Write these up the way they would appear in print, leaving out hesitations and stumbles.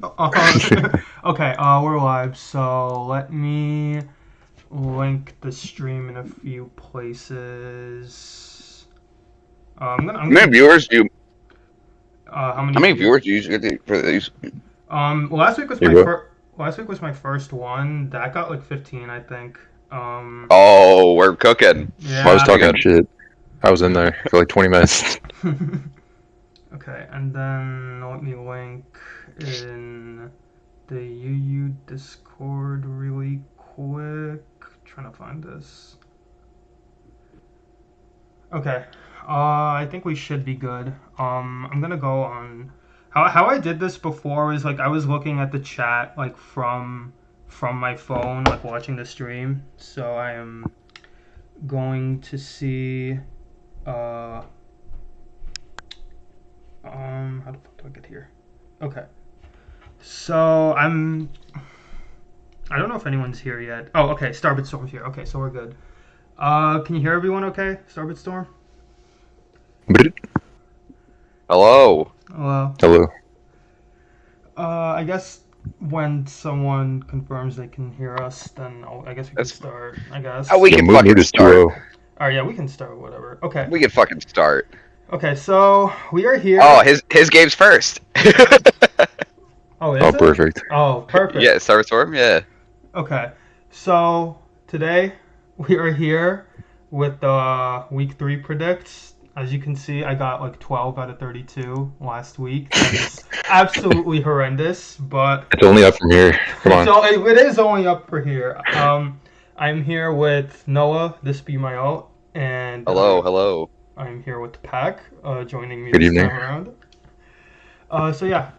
Okay, we're live, so let me link the stream in a few places. I'm How many gonna, viewers do you? how many How many view? viewers do you usually get for these? Last week was You my what? last week was my first one. That got like 15, I think. Oh, we're cooking. I was Yeah. talking Pretty that good. shit. I was in there for like 20 minutes. Okay, and then let me link in the UU Discord really quick. Trying to find this. Okay. I think we should be good. I'm gonna go on. How I did this before was like I was looking at the chat like from my phone, like watching the stream. So I am going to see. Uh, how the fuck do I get here? Okay. So I don't know if anyone's here yet. Oh, okay. Starbit Storm's here. Okay, so we're good. Can you hear everyone? Okay, Starbit Storm. Hello. Hello. Hello. I guess when someone confirms they can hear us, then I guess we can That's start. I we guess. Yeah, can Moot fucking Moot is start. 2-0. Oh yeah, we can start. Whatever. Okay. We can fucking start. Okay. So we are Oh, here. his game's first. Oh, is Oh, it? perfect. Oh, Yeah, perfect. Star Storm. Yeah. Okay. So today we are here with the week three predicts. As you can see, I got like 12 out of 32 last week. That is absolutely horrendous, but It's only up from here. Come on. so it is only up for here. I'm here with Noah. This be my alt, and Hello. Hello. I'm here with Pack, joining me Good this evening. time around. So yeah,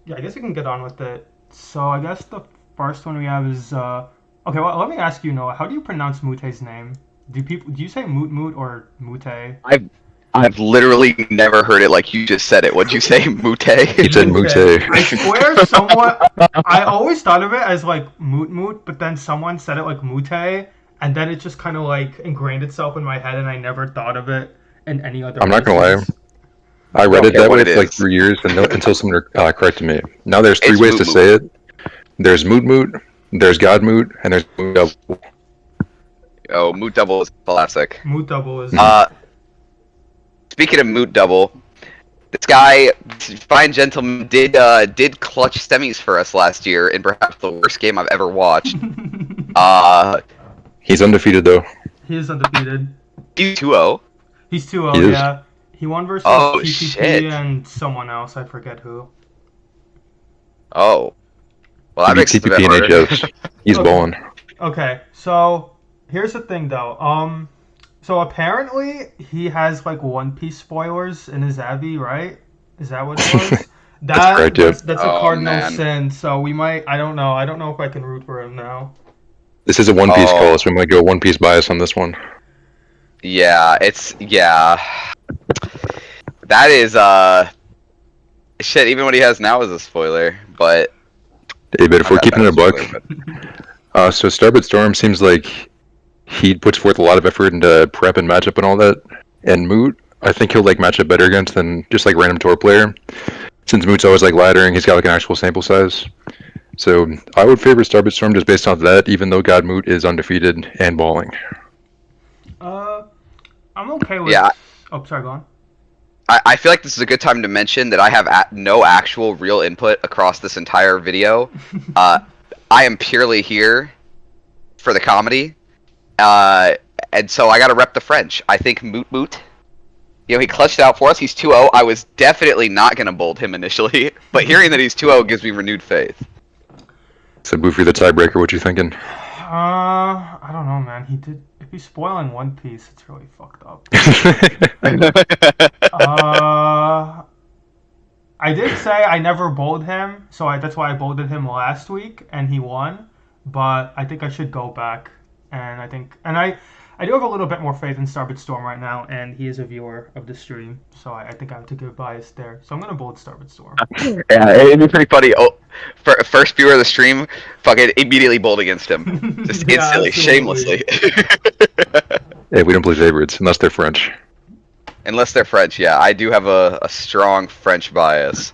yeah, I guess we can get on with it. So I guess the first one we have is okay. Well, let me ask you, Noah. How do you pronounce Mute's name? Do you say Moot Moot or Mute? I've I've literally never heard it like you just said it. What'd you say, Mute? He said Mute. Moot. I swear, someone. I always thought of it as like Moot Moot, but then someone said it like Mute, and then it just kind of like ingrained itself in my head, and I never thought of it in any other I'm way not gonna lie. since. I I read don't it care that what way it for like is. 3 years until someone corrected me. Now there's three It's ways Moot to Moot. say it. There's Moot Moot, there's God Moot, and there's Moot Double. Oh, Moot Double is classic. Moot Double is. Mhm. Speaking of Moot Double, this guy, fine gentleman, did clutch semis for us last year in perhaps the worst game I've ever watched. Uh, He's undefeated though. He is undefeated. he's 2-0. He's He 2-0, is. yeah. He won versus Oh TTP shit. and someone else. I forget who. Oh, well He that beat makes it a bit TPP and harder. HS. He's Okay. balling. Okay. So here's the thing, though. So apparently he has like One Piece spoilers in his Abby, right? Is that what it was? That's correct. Yep. That's a Oh cardinal man. sin. So we might. I don't know. I don't know if I can root for him now. This is a One Piece Oh call, so we might go One Piece bias on this one. yeah, yeah. That is shit. Even what he has now is a spoiler, but Hey, but if not we're that keeping bad it of a a buck, spoiler. But so Starbit Storm seems like he puts forth a lot of effort into prep and matchup and all that. And Moot, I think he'll like match up better against than just like random tour player. Since Moot's always like laddering, he's got like an actual sample size. So I would favor Starbit Storm just based off that, even though God Moot is undefeated and balling. Uh, I'm okay with. yeah, Oh, sorry. Go on. I feel like this is a good time to mention that I have no actual real input across this entire video. Uh, I am purely here for the comedy, uh, and so I got to rep the French. I think Moot Moot. You know, he clutched out for us. He's 2-0. I was definitely not going to bold him initially, but hearing that he's 2-0 gives me renewed faith. So Boofy the tiebreaker, what you thinking? I don't know, man. He did. If he's spoiling One Piece, it's really fucked up. Uh, I did say I never bowled him, so that's why I bolded him last week, and he won. But I think I should go back, and I do have a little bit more faith in Starbit Storm right now, and he is a viewer of the stream, so I think I have to give bias there. So I'm gonna bold Starbit Storm. Yeah, it'd be pretty funny. Oh, first viewer of the stream, fucking immediately bold against him, just Yeah, instantly, absolutely. shamelessly. Hey, we don't play favorites unless they're French. Unless they're French, yeah. I do have a strong French bias.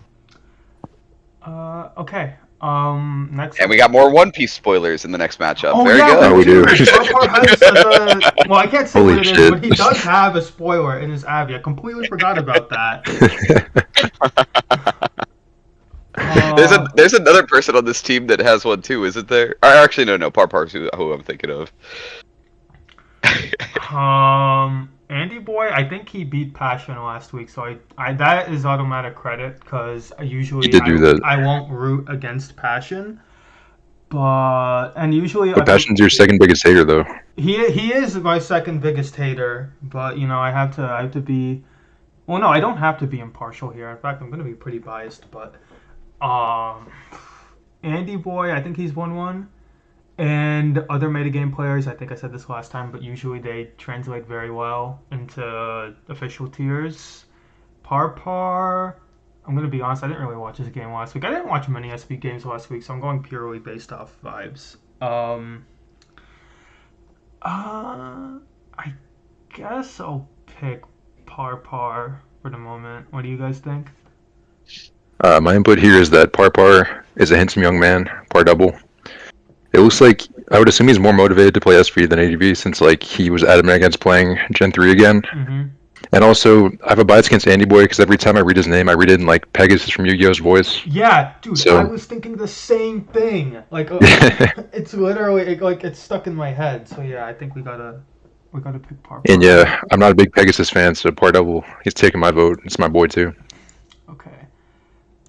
Okay. Next And up. we got more One Piece spoilers in the next matchup. Oh Very yeah, Oh, good. we we do. do. Parpar has the. Well, I can't say what Holy it is, shit. but he does have a spoiler in his Abby. I completely forgot about that. Uh, There's another person on this team that has one too, isn't there? Or actually, no, Parpar's who I'm thinking of. Andy Boy, I think he beat Passion last week, so I that is automatic credit because He usually did do that. I won't root against Passion, but and usually But Passion's your second biggest hater, though. he is my second biggest hater, but you know I have to be well no I don't have to be impartial here. In fact, I'm gonna be pretty biased, but um Andy Boy, I think he's won one. And other metagame players, I think I said this last time, but usually they translate very well into official tiers. Parpar, I'm going to be honest, I didn't really watch his game last week. I didn't watch many SB games last week, so I'm going purely based off vibes. I guess I'll pick Parpar for the moment. What do you guys think? My input here is that Parpar is a handsome young man, par double. It looks like I would assume he's more motivated to play SV than ADV since like he was adamant against playing Gen 3 again. Mm-hmm. And also, I have a bias against Andy Boy because every time I read his name, I read it in like Pegasus from Yu-Gi-Oh's voice. Yeah, dude, So- I was thinking the same thing. Like, it's literally like it's stuck in my head. So yeah, I think we gotta pick Parpar. And yeah, I'm not a big Pegasus fan, so par double, he's taking my vote. It's my boy too. Okay.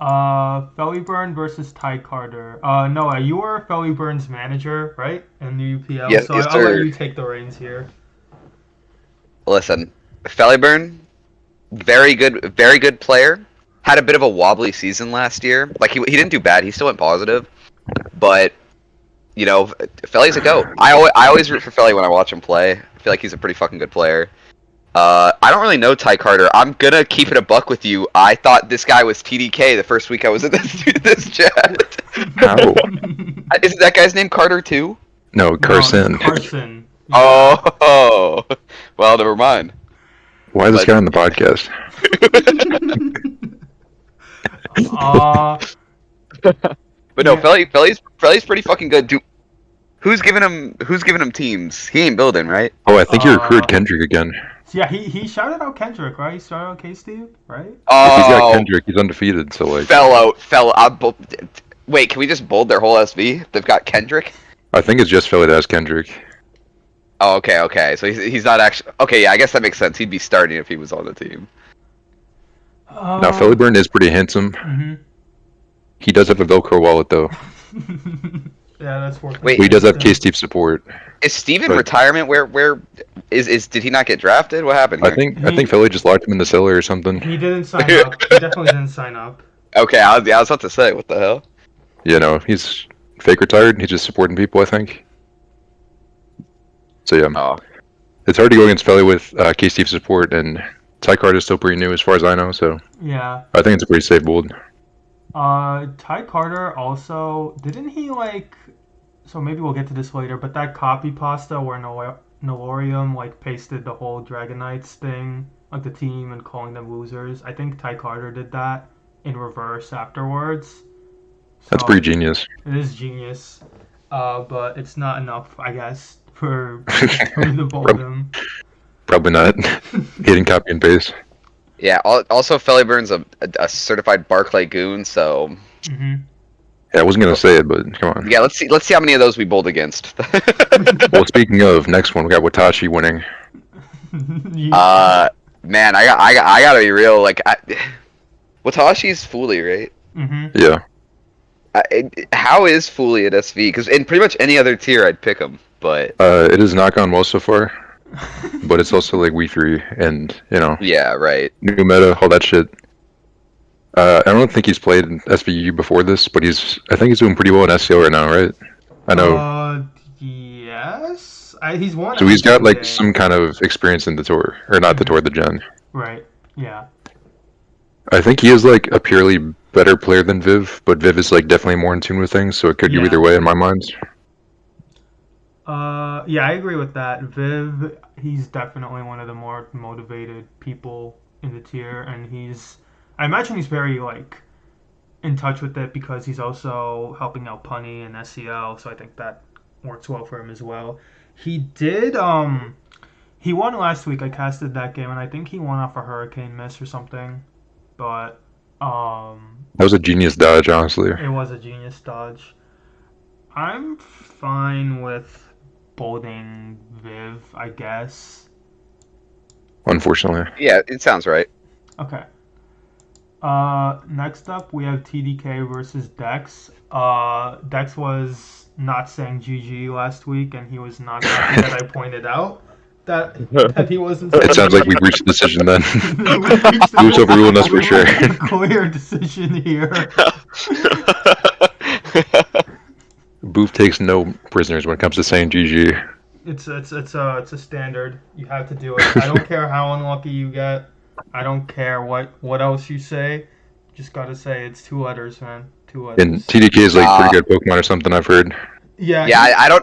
Fellyburn versus Ty Carter. Noah, you are Fellyburn's manager, right? In the UPL. Yes, so yes, I'll let sir. you take the reins here. Listen, Fellyburn, very good player. Had a bit of a wobbly season last year. Like he didn't do bad. He still went positive, but you know, Felly's a goat. I always root for Felly when I watch him play. I feel like he's a pretty fucking good player. I don't really know Ty Carter. I'm gonna keep it a buck with you. I thought this guy was TDK the first week I was in this chat. How? Isn't that guy's name Carter too? No, No, Carson. it's Carson. Yeah. Oh, well, never mind. Why is this But- guy on the podcast? But no, Yeah. Felly's pretty fucking good. Dude, who's giving him teams? He ain't building, right? Oh, I think you recruited Kendrick again. Yeah, he shouted out Kendrick, right? He shouted out K-Steve, right? If he's got Oh, Kendrick, he's undefeated. So like, fellow. Wait, can we just bold their whole SV? They've got Kendrick. I think it's just Philly that has Kendrick. Oh, okay. So he's not actually. Okay, yeah, I guess that makes sense. He'd be starting if he was on the team. Now Fellyburn is pretty handsome. Mhm. He does have a Velcro wallet though. Yeah, that's worth. Wait, He does have K-Steve support. Is Steve in But- retirement? Where is? Did he not get drafted? What happened here? I think Philly just locked him in the cellar or something. He didn't sign up. He definitely didn't sign up. Okay, I was about to say, what the hell? You know, he's fake retired. He's just supporting people, I think. So yeah, Oh, it's hard to go against Philly with K-Steve support, and Ty Card is still pretty new as far as I know. So Yeah. I think it's a pretty safe bold. Ty Carter also didn't he like? So maybe we'll get to this later. But that copy pasta where Nolorium like pasted the whole Dragon Knights thing, like the team, and calling them losers. I think Ty Carter did that in reverse afterwards. That's So pretty genius. It is genius, but it's not enough, I guess, for me to bold him. Probably not. Hitting copy and paste. yeah. Also, Fellyburn's a certified Barclay goon. So Hmm. Yeah, I wasn't gonna say it, but come on. yeah, let's see how many of those we bowled against. Well, speaking of, next one we got Watashi winning. Man, I gotta be real. Like, Watashi's Fooly, right? Hmm. Yeah, How is Fooly at SV? Because in pretty much any other tier, I'd pick him. But it has not gone well so far, but it's also like Wii free and you know yeah, right. new meta, all that shit. I don't think he's played in SVU before this, but I think he's doing pretty well in SCO right now, right? I know. Yes. He's won. So he's got every like game. some kind of experience in the tour, or not the tour, the gen. Right. Yeah. I think he is like a purely better player than Viv, but Viv is like definitely more in tune with things, so it could go Yeah. either way in my mind. Yeah, I agree with that. Viv, he's definitely one of the more motivated people in the tier, and I imagine he's very like in touch with it because he's also helping out Punny and SEL, so I think that works well for him as well. He did he won last week. I casted that game and I think he won off a hurricane miss or something. But That was a genius dodge, honestly. it was a genius dodge. I'm fine with bolding Viv, I guess. Unfortunately. Yeah, it sounds right. Okay. Next up we have TDK versus Dex. Dex was not saying GG last week, and he was not happy that I pointed out that he wasn't. It sounds like we've reached a decision then. Who's overruling us for sure? Clear decision here. Booth takes no prisoners when it comes to saying GG. It's a standard. You have to do it. I don't care how unlucky you get. I don't care what else you say. Just gotta say it's 2 letters, man. 2 letters. And TDK is like pretty good Pokemon or something, I've heard. Yeah. Yeah,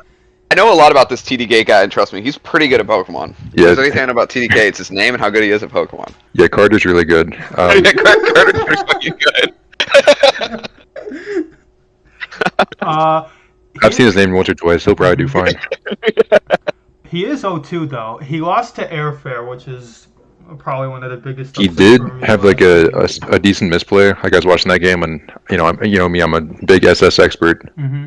I know a lot about this TDK guy, and trust me, he's pretty good at Pokemon. If Yeah. there's anything about TDK, it's his name and how good he is at Pokemon. Yeah, Carter's really good. Carter's pretty fucking good. I've seen his name once or twice. He'll probably do fine. He is 0-2 though. He lost to Airfare, which is probably one of the biggest. He upsets did for me have last like a decent misplay. Like I was watching that game, and you know me, I'm a big SS expert. Mm-hmm.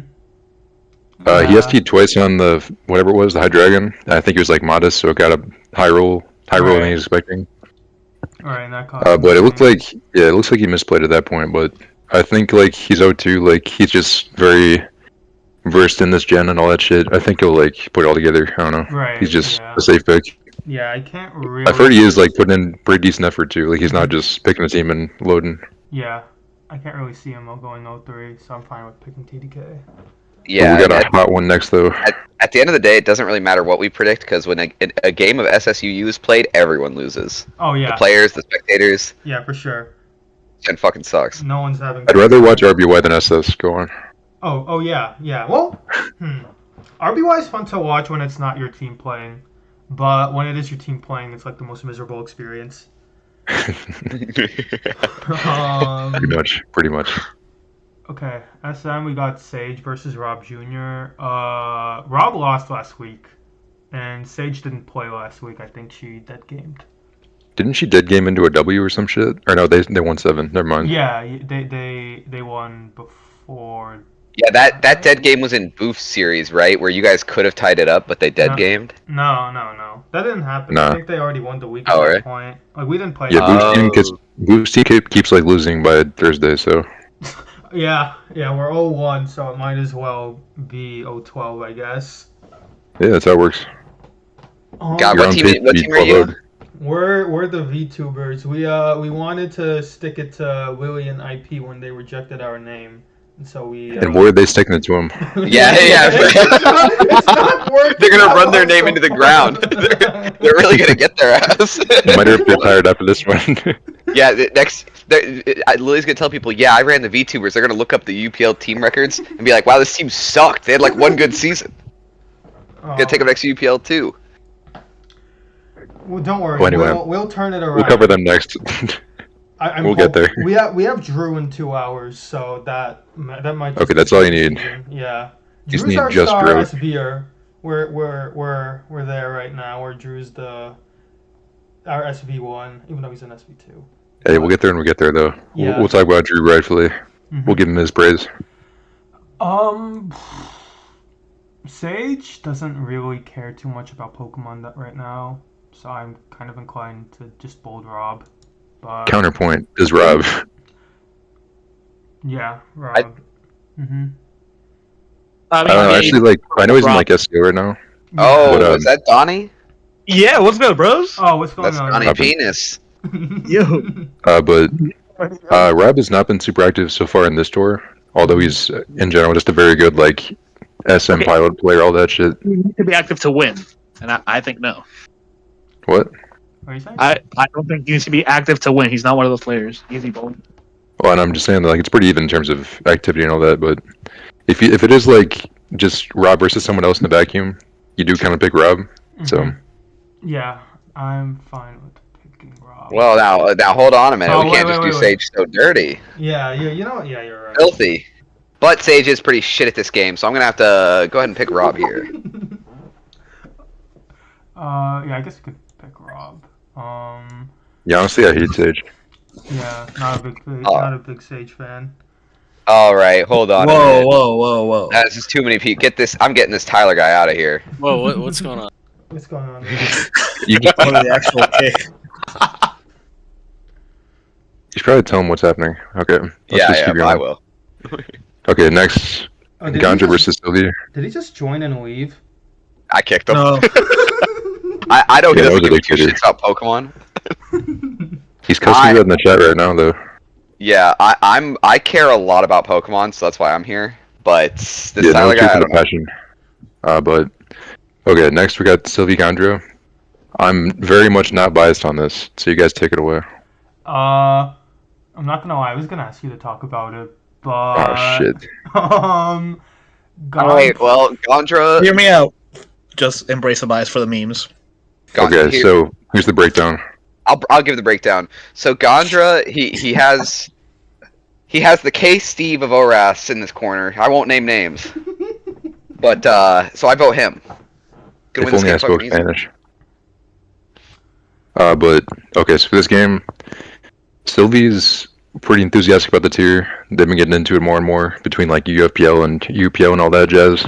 He ST'd twice on the whatever it was, the Hydreigon. I think he was like modest, so it got a high roll than he was expecting. All right, that But it looked like it looks like he misplayed at that point. But I think like he's 0-2, like he's just very versed in this gen and all that shit. I think he'll like put it all together. I don't know. Right. He's just Yeah. a safe pick. Yeah, I can't really. I've heard he is like putting in pretty decent effort too. Like he's not just picking a team and loading. Yeah, I can't really see him going 0-3, so I'm fine with picking TDK. Yeah, But we got a hot one next though. at the end of the day, it doesn't really matter what we predict because when a game of SSUU is played, everyone loses. Oh yeah. The players, the spectators, Yeah, for sure. and fucking sucks. No one's having. I'd rather watch RBY than SS. Go on. Oh yeah. Well, RBY is fun to watch when it's not your team playing, but when it is your team playing, it's like the most miserable experience. Pretty much. Okay, SM, we got Sage versus Rob Jr. Rob lost last week, and Sage didn't play last week. I think she dead gamed. Didn't she dead game into a W or some shit? Or no, they won 7. Never mind. Yeah, they won before. Yeah, that dead game was in Booth's series, right? Where you guys could have tied it up, but they dead gamed. No. That didn't happen. Nah. I think they already won the week Oh, at that right. point. Like we didn't play. Yeah, Boost team keeps like losing by Thursday, so. Yeah, we're 0-1, so it might as well be 0-12, I guess. Yeah, that's how it works. God, You're what on team tape, are beat you? 12-0. We're the VTubers. We wanted to stick it to Willie and IP when they rejected our name, and so we. And why are they sticking it to him? Yeah. It's not working. They're gonna run their name into the ground. They're really gonna get their ass. You might have been tired after this one. Yeah, Lily's gonna tell people, yeah, I ran the VTubers. They're gonna look up the UPL team records and be like, wow, this team sucked. They had like one good season. Gonna take them next to UPL too. Well, don't worry. Well, anyway, we'll turn it around. We'll cover them next. We'll get there. We have Drew in 2 hours, so that might. Just Okay, that's all you need. Yeah. You just Drew's need our just star Drew. SVer. We're there right now. Where Drew's our SV1, even though he's an SV2. Hey, we'll get there when we get there, though. Yeah. We'll talk about Drew rightfully. Mm-hmm. We'll give him his praise. Sage doesn't really care too much about Pokemon right now, so I'm kind of inclined to just bold Rob. But Counterpoint is Rob. yeah, Rob. I mean, I don't know. Actually, I know he's in Rob. SEO right now. Oh, But, is that Donnie? yeah, what's good, bros? Oh, what's going That's on? Donnie Robin. Penis. Yo. But Rob has not been super active so far in this tour. Although he's in general just a very good SM Okay. pilot player, all that shit. You need to be active to win, and I think no. What? What are you saying? I don't think you need to be active to win. He's not one of those players. Easy bold. Well, and I'm just saying that it's pretty even in terms of activity and all that. But if it is just Rob versus someone else in the vacuum, you do kind of pick Rob. So Yeah, I'm fine with picking Rob. Well, now hold on a minute. Oh, We wait, can't just wait, do wait, wait. Sage so dirty. Yeah, yeah, you're right. Filthy. But Sage is pretty shit at this game, so I'm gonna have to go ahead and pick Rob here. Yeah, I guess you could pick Rob. Yeah, honestly, I hate Sage. Yeah, Oh. not a big Sage fan. All right, hold on a Whoa, minute. whoa. That's just too many people. Get this. I'm getting this Tyler guy out of here. Whoa, what's going on? What's going on? You just One of the actual pick. you should probably tell him what's happening. Okay. Let's just keep Yeah, I going. will. Okay, next Oh, did he Gandra just- versus Sylvie. Did he just join and leave? I kicked him. No. I know he Yeah, that doesn't was give a two ridiculous. shits about Pokemon. He's cussing you in the chat right now, though. Yeah, I care a lot about Pokemon, so that's why I'm here. But this Yeah, no Tyler guy, truth I in the don't know. passion. But okay, next we got Sylvie Gandra. I'm very much not biased on this, so you guys take it away. I'm not gonna lie. I was gonna ask you to talk about it, but Oh shit. Alright, well, Gondra. Hear me out. Just embrace the bias for the memes. Okay, so here's the breakdown. I'll give the breakdown. So Gondra, he has the K Steve of ORAS in this corner. I won't name names, but so I vote him. Gonna If win this only I game spoke fucking easy. Spanish. But okay, so for this game, Sylvie's pretty enthusiastic about the tier. They've been getting into it more and more between like UFPL and UPO and all that jazz.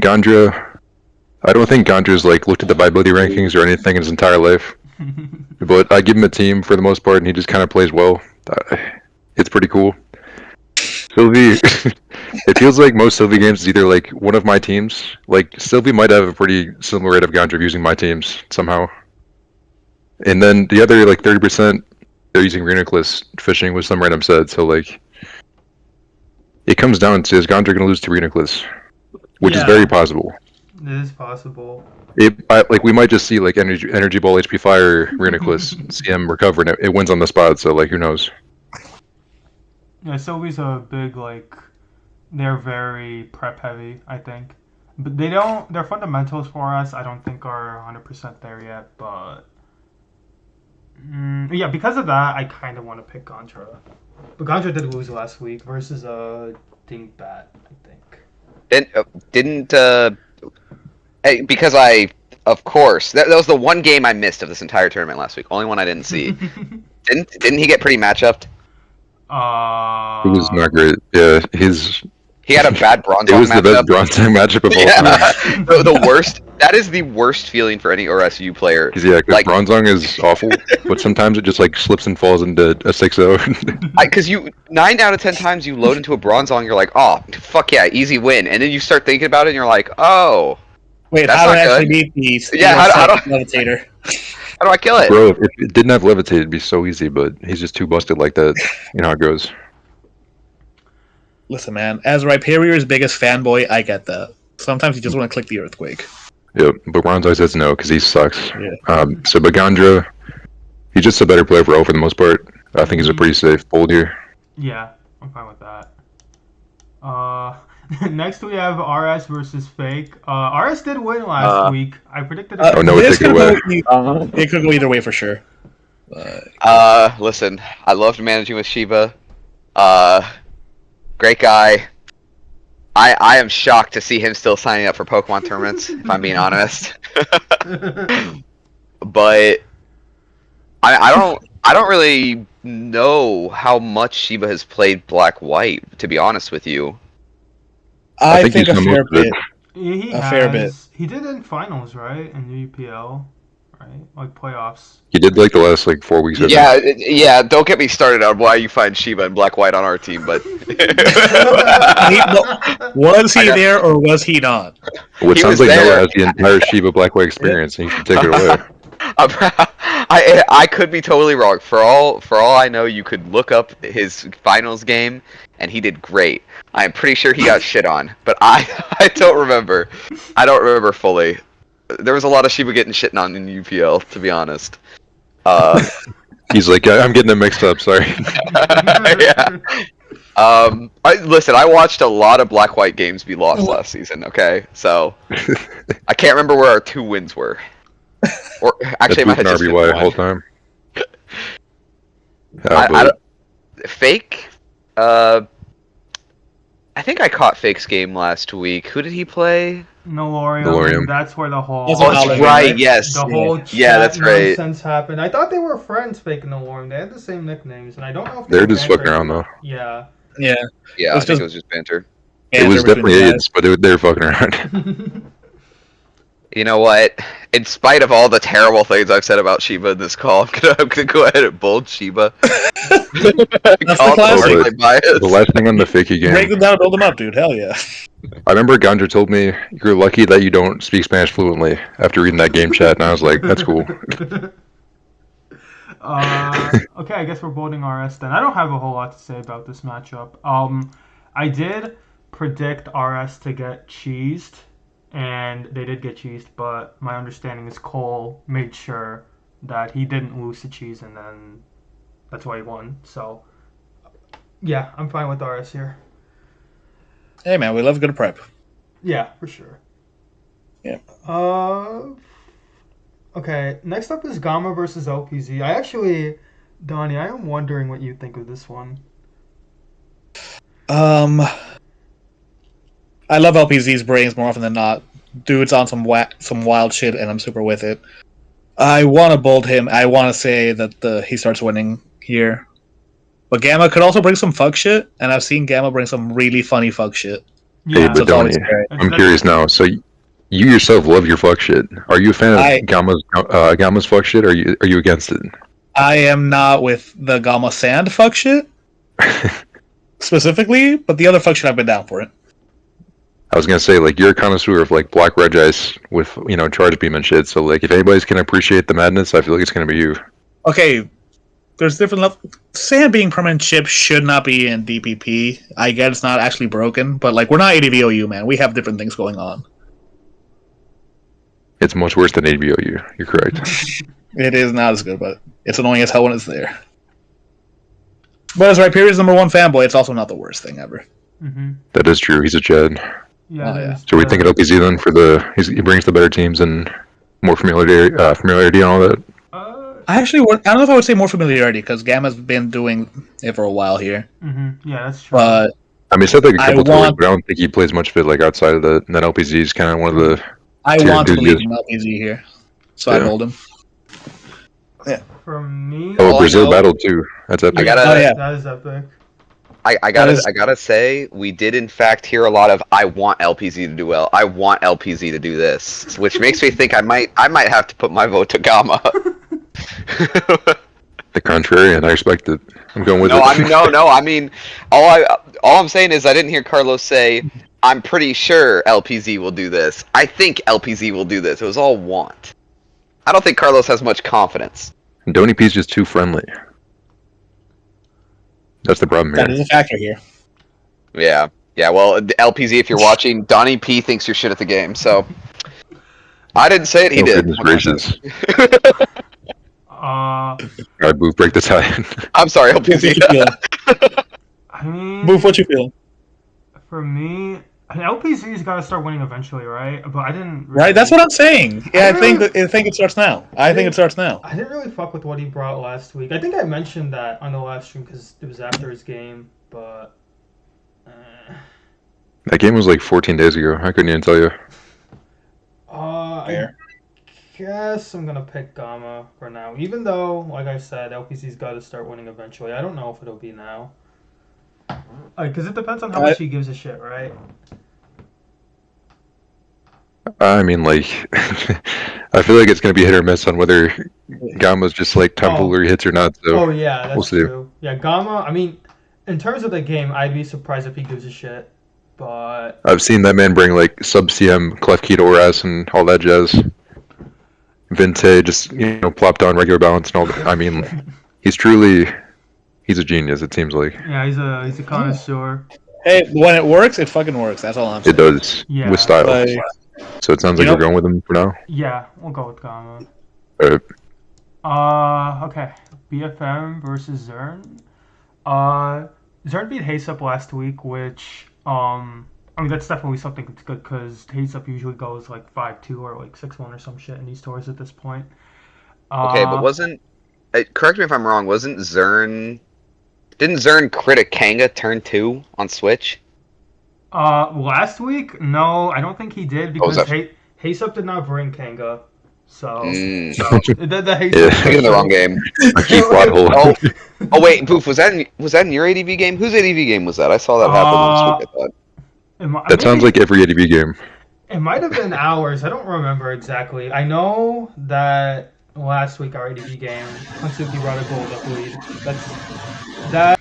Gandra, I don't think Gandra's like looked at the viability rankings or anything in his entire life. But I give him a team for the most part, and he just kind of plays well. It's pretty cool. Sylvie, it feels like most Sylvie games is either like one of my teams. Like Sylvie might have a pretty similar rate of Gandra using my teams somehow. And then the other like 30%, they're using Reuniclus fishing with some random set. So like, it comes down to is Gandra gonna lose to Reuniclus, which is Yeah. very possible. It is possible. Like we might just see like energy ball HP fire Reuniclus CM recover and it wins on the spot. So like who knows? Yeah, Sylvie's a big they're very prep heavy, I think. But their fundamentals for us, I don't think are 100% there yet, but yeah, because of that, I kind of want to pick Gandra. But Gandra did lose last week versus Dingbat, I think. Didn't hey, because of course that was the one game I missed of this entire tournament last week. Only one I didn't see. Didn't he get pretty matchupped? It was not great. Yeah, He had a bad Bronzong it was the best matchup. Bronzong matchup of all Yeah, time. the worst. That is the worst feeling for any ORSU player. Because yeah, Like- Bronzong is awful, but sometimes it just like slips and falls into a 6-0. Because 9 out of 10 times you load into a Bronzong, you're like, oh, fuck yeah, easy win. And then you start thinking about it, and you're like, oh, Wait, That's how do I not actually good. beat the Yeah, how do- Levitator? how do I kill it? Bro, if it didn't have levitated, it'd be so easy, but he's just too busted like that. You know how it goes. Listen, man, as Rhyperier's biggest fanboy, I get that. Sometimes you just want to click the earthquake. Yep, but Bronzong says no because he sucks. Yeah. So Bagandra, he's just a better player for for the most part. I think he's a pretty safe bold here. Yeah, I'm fine with that. Next we have RS versus Fake. RS did win last week. I predicted it. Oh, no, this take it could away. it could go either way for sure. Listen, I loved managing with Shiba. Great guy. I am shocked to see him still signing up for Pokemon tournaments, if I'm being honest. But I don't really know how much Shiba has played Black White, to be honest with you. I think think he's a come fair up with it. bit. He A has. fair bit. He did in finals, right? In the UPL, right? Like playoffs. He did like the last like 4 weeks. I think. Yeah. Don't get me started on why you find Shiba and Black White on our team, but Was he I know. there or was he not? What He sounds was like there. Noah has the entire Shiba Black White experience, and he should take it away. I could be totally wrong. For all I know, you could look up his finals game, and he did great. I am pretty sure he got shit on, but I don't remember. I don't remember fully. There was a lot of Shiba getting shit on in UPL, to be honest. He's like, I'm getting them mixed up. Sorry. Yeah. Listen, I watched a lot of Black White games be lost last season. Okay, so I can't remember where our 2 wins were. Or actually, it might That's have just been RBY the one. whole time. I But don't, Fake. Uh, I think I caught Fake's game last week. Who did he play? Nolorium, and Delirium. that's where the That's Oh, an whole that's Oliver, right. right? Yes. the Yeah. whole Yeah, chat that's right. nonsense happened. I thought they were friends, Fake and Nolorium. They had the same nicknames, and I don't know if they they're were just fucking around bantering. though. Yeah. Yeah. Yeah, I It's think just it was just banter. It banter was between the definitely guys. AIDS, but they were fucking around. You know what? In spite of all the terrible things I've said about Shiba in this call, I'm gonna go ahead and bold Shiba. That's Call the it classic. barclay bias. The last thing on the Fakey Break game, them down, build them up, dude. Hell yeah. I remember Ganja told me you're lucky that you don't speak Spanish fluently after reading that game chat, and I was like, that's cool. Okay, I guess we're voting RS then. I don't have a whole lot to say about this matchup. I did predict RS to get cheesed, and they did get cheesed, but my understanding is Cole made sure that he didn't lose to cheese, and then that's why he won. So, yeah, I'm fine with RS here. Hey, man, we love good prep. Yeah, for sure. Yeah. Okay, next up is Gamma versus LPZ. Donnie, I am wondering what you think of this one. I love LPZ's brains more often than not. Dude's on some wild shit, and I'm super with it. I want to bold him. I want to say that he starts winning here. But Gamma could also bring some fuck shit, and I've seen Gamma bring some really funny fuck shit. Hey, Yeah, but it's always Donnie, great. I'm curious now. So you yourself love your fuck shit. Are you a fan I- of Gamma's fuck shit? Or are you against it? I am not with the Gamma Sand fuck shit specifically, but the other fuck shit I've been down for it. I was gonna say, like, you're a connoisseur of like black red ice with charge beam and shit. So like, if anybody's can appreciate the madness, I feel like it's gonna be you. Okay, there's different levels. Sand being permanent chip should not be in DPP. I get it's not actually broken, but like we're not ADVOU, man. We have different things going on. It's much worse than ABOU. You're correct. It is not as good, but it's annoying as hell when it's there. But as Rhyperior's #1 fanboy, it's also not the worst thing ever. Mm-hmm. That is true. He's a Chad. Yeah, Oh, it yeah. is. So we think at LPZ then for he brings the better teams and more familiarity and all that. I don't know if I would say more familiarity because Gamma's been doing it for a while here. Yeah, that's true. But I mean, he said like a I couple tours, want- but I don't think he plays much of it like outside of that. And then LPZ is kind of one of the I Tier want to believe enthusiast. in LPZ here, so I Yeah. hold him. For me, oh All I Brazil know- battle too. That's epic. I gotta- Oh, yeah. that is epic. I gotta say, we did in fact hear a lot of "I want LPZ to do well. I want LPZ to do this," which makes me think I might have to put my vote to Gamma. The contrarian, I respect it. I'm going with No, it. I mean no. I mean, all I'm saying is I didn't hear Carlos say, "I'm pretty sure LPZ will do this. I think LPZ will do this." It was all want. I don't think Carlos has much confidence. Donny P's just too friendly. That's the problem That here. is a factor here. Yeah. Well, LPZ, if you're watching, Donnie P thinks you're shit at the game. So I didn't say it. He Oh, did. goodness gracious. Uh, Alright, Boof, break the tie. I'm sorry, Boof, what you LPZ. feeling? I mean, Boof, what you feeling? for me, LPZ's got to start winning eventually, right? But I didn't. Right, that's what I'm saying. Yeah, I think really- it starts now. I think it starts now. I didn't really fuck with what he brought last week. I think I mentioned that on the last stream because it was after his game, but. That game was like 14 days ago. I couldn't even tell you. I Fair. guess I'm gonna pick Gamma for now. Even though, like I said, LPC's got to start winning eventually. I don't know if it'll be now. Because it depends on how much he gives a shit, right? I mean, like, I feel like it's going to be hit or miss on whether Gamma's just like tomfoolery hits or not. So Oh yeah, that's we'll see. true. Yeah, Gamma. I mean, in terms of the game, I'd be surprised if he gives a shit. But I've seen that man bring like sub CM Clef Keto Ras and all that jazz. Vinte just plopped on regular balance and all that. I mean, he's a genius. It seems like yeah, he's a connoisseur. Hey, when it works, it fucking works. That's all I'm saying. it does Yeah. with style. Like, So it sounds like You we're know- going with him for now. Yeah, we'll go with Gamma. Okay. BFM versus Zern. Zern beat Haste last week, which I mean that's definitely something that's good because Haste usually goes like 5-2 or like 6-1 or some shit in these tours at this point. Okay, but wasn't correct me if I'm wrong. Wasn't Zern? Didn't Zern crit a Kanga turn 2 on Switch? Last week, no, I don't think he did What was because that? Hasup did not bring Kanga, so Mm. the Hasup. Yeah. Thinking of the wrong game. A key plot hole. Oh wait, Boof, was that in your ADV game? Whose ADV game was that? I saw that happen last week. I thought. That sounds like every ADB game. It might have been ours. I don't remember exactly. I know that last week our ADB game, Hansuki brought a gold up lead. That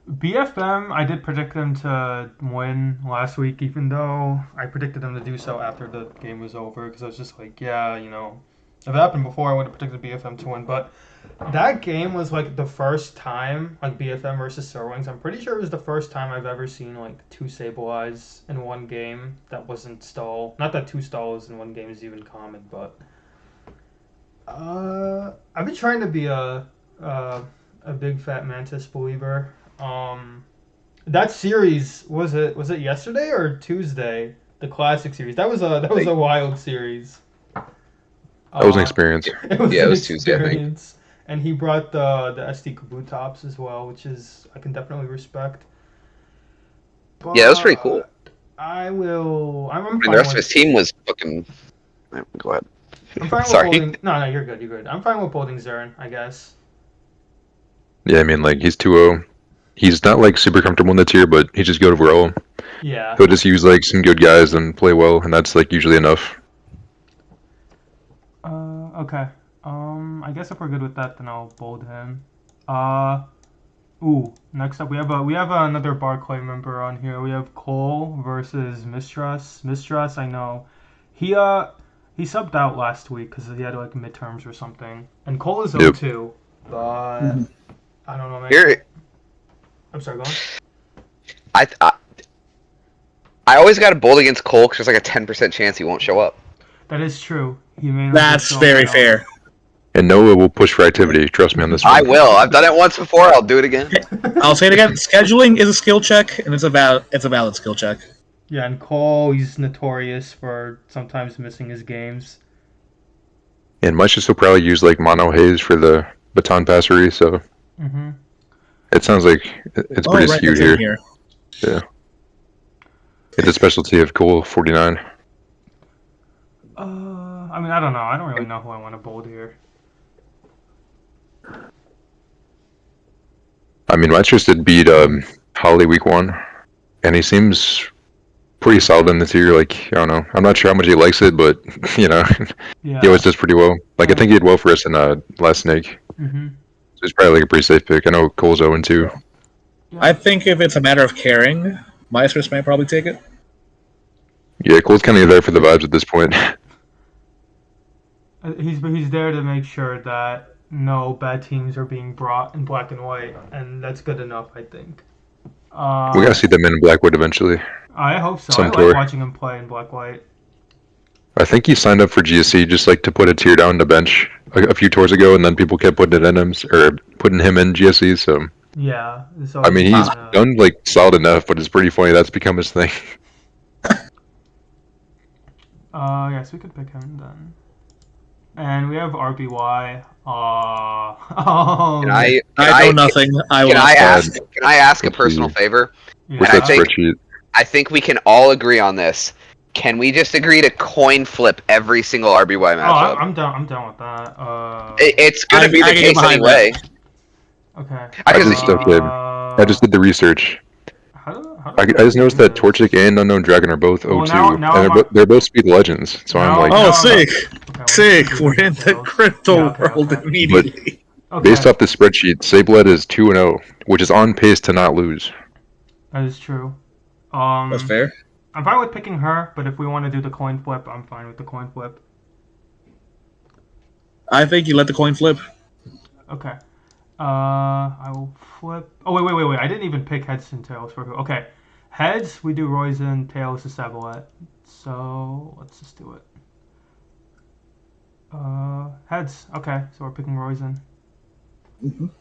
BFM, I did predict them to win last week, even though I predicted them to do so after the game was over, because I was just like, yeah, if it happened before, I would have predicted BFM to win. But that game was like the first time, like BFM versus Sirwings. I'm pretty sure it was the first time I've ever seen like two Sableyes in one game that wasn't stall. Not that two stalls in one game is even common, but I've been trying to be a big fat Mantis believer. That series was it yesterday or Tuesday? The classic series. That was a wild series. That was an experience. It was Yeah, it an was Tuesday, I think. experience. And he brought the SD Kabutops as well, which is I can definitely respect. Yeah, that was pretty cool. I will. I'm I mean, fine the rest of with- his team was fucking. Go ahead. I'm fine with Sorry. holding. No, you're good. You're good. I'm fine with holding Zern, I guess. Yeah, I mean, like, he's 2-0. He's not, like, super comfortable in the tier, but he's just good overall. Yeah. He'll just use, like, some good guys and play well, and that's, like, usually enough. Okay. I guess if we're good with that, then I'll bold him. Next up we have another Barclay member on here. We have Cole versus Mistrust. Mistrust, I know. He subbed out last week because he had like midterms or something. And Cole is 0-2, but I don't know, man. Here, I'm sorry, go on. I always got to bold against Cole because there's like a 10% chance he won't show up. That is true. He may not That's show up very at all. fair. And Noah will push for activity. Trust me on this one. I will. I've done it once before. I'll do it again. I'll say it again. Scheduling is a skill check, and it's a valid skill check. Yeah, and Cole, he's notorious for sometimes missing his games. And might just will probably use, like, Mono Haze for the baton passery, so Mm-hmm. it sounds like it's pretty skewed that's in here. Yeah. It's a specialty of Cool 49. I mean, I don't know. I don't really know who I want to bold here. I mean, Manchester did beat Holly week 1, and he seems pretty solid in the tier. Like, I don't know. I'm not sure how much he likes it, but, you know, Yeah. he always does pretty well. Like, I think he did well for us in last snake. Mm-hmm. So it's probably like a pretty safe pick. I know Cole's 0-2. I think if it's a matter of caring, Mistress may probably take it. Yeah, Cole's kind of there for the vibes at this point. He's there to make sure that no bad teams are being brought in black and white, and that's good enough, I think. We gotta see them in Blackwood eventually. I hope so. some I like tour. watching him play in black white. I think he signed up for GSC just like to put a tier down the bench a few tours ago, and then people kept putting him in GSC. So Yeah. So I mean, he's done like solid enough, but it's pretty funny that's become his thing. Yes, we could pick him then. And we have RBY. Oh. Can I I know nothing. I will. Can I ask a personal favor? Yeah. What's And that I think- spreadsheet? I think we can all agree on this. Can we just agree to coin flip every single RBY Oh, matchup? I'm down. I'm down with that. It's gonna I- be the I can get case behind anyway. Okay. I just I just did the research. I just noticed that Torchic and Unknown Dragon are both 0-2, now and they're both Speed Legends. So I'm like, Oh, No, sick! Okay, Sick! let's We're do in the details. crypto Yeah, okay, world okay. immediately. Okay. based off the spreadsheet, Sabled is 2-0, which is on pace to not lose. That is true. That's fair. I'm fine with picking her, but if we want to do the coin flip, I'm fine with the coin flip. I think you let the coin flip. Okay. I will flip. Oh wait! I didn't even pick heads and tails for who. Okay, heads we do Roizen, tails is Savalette. So let's just do it. Heads. Okay, so we're picking Roizen.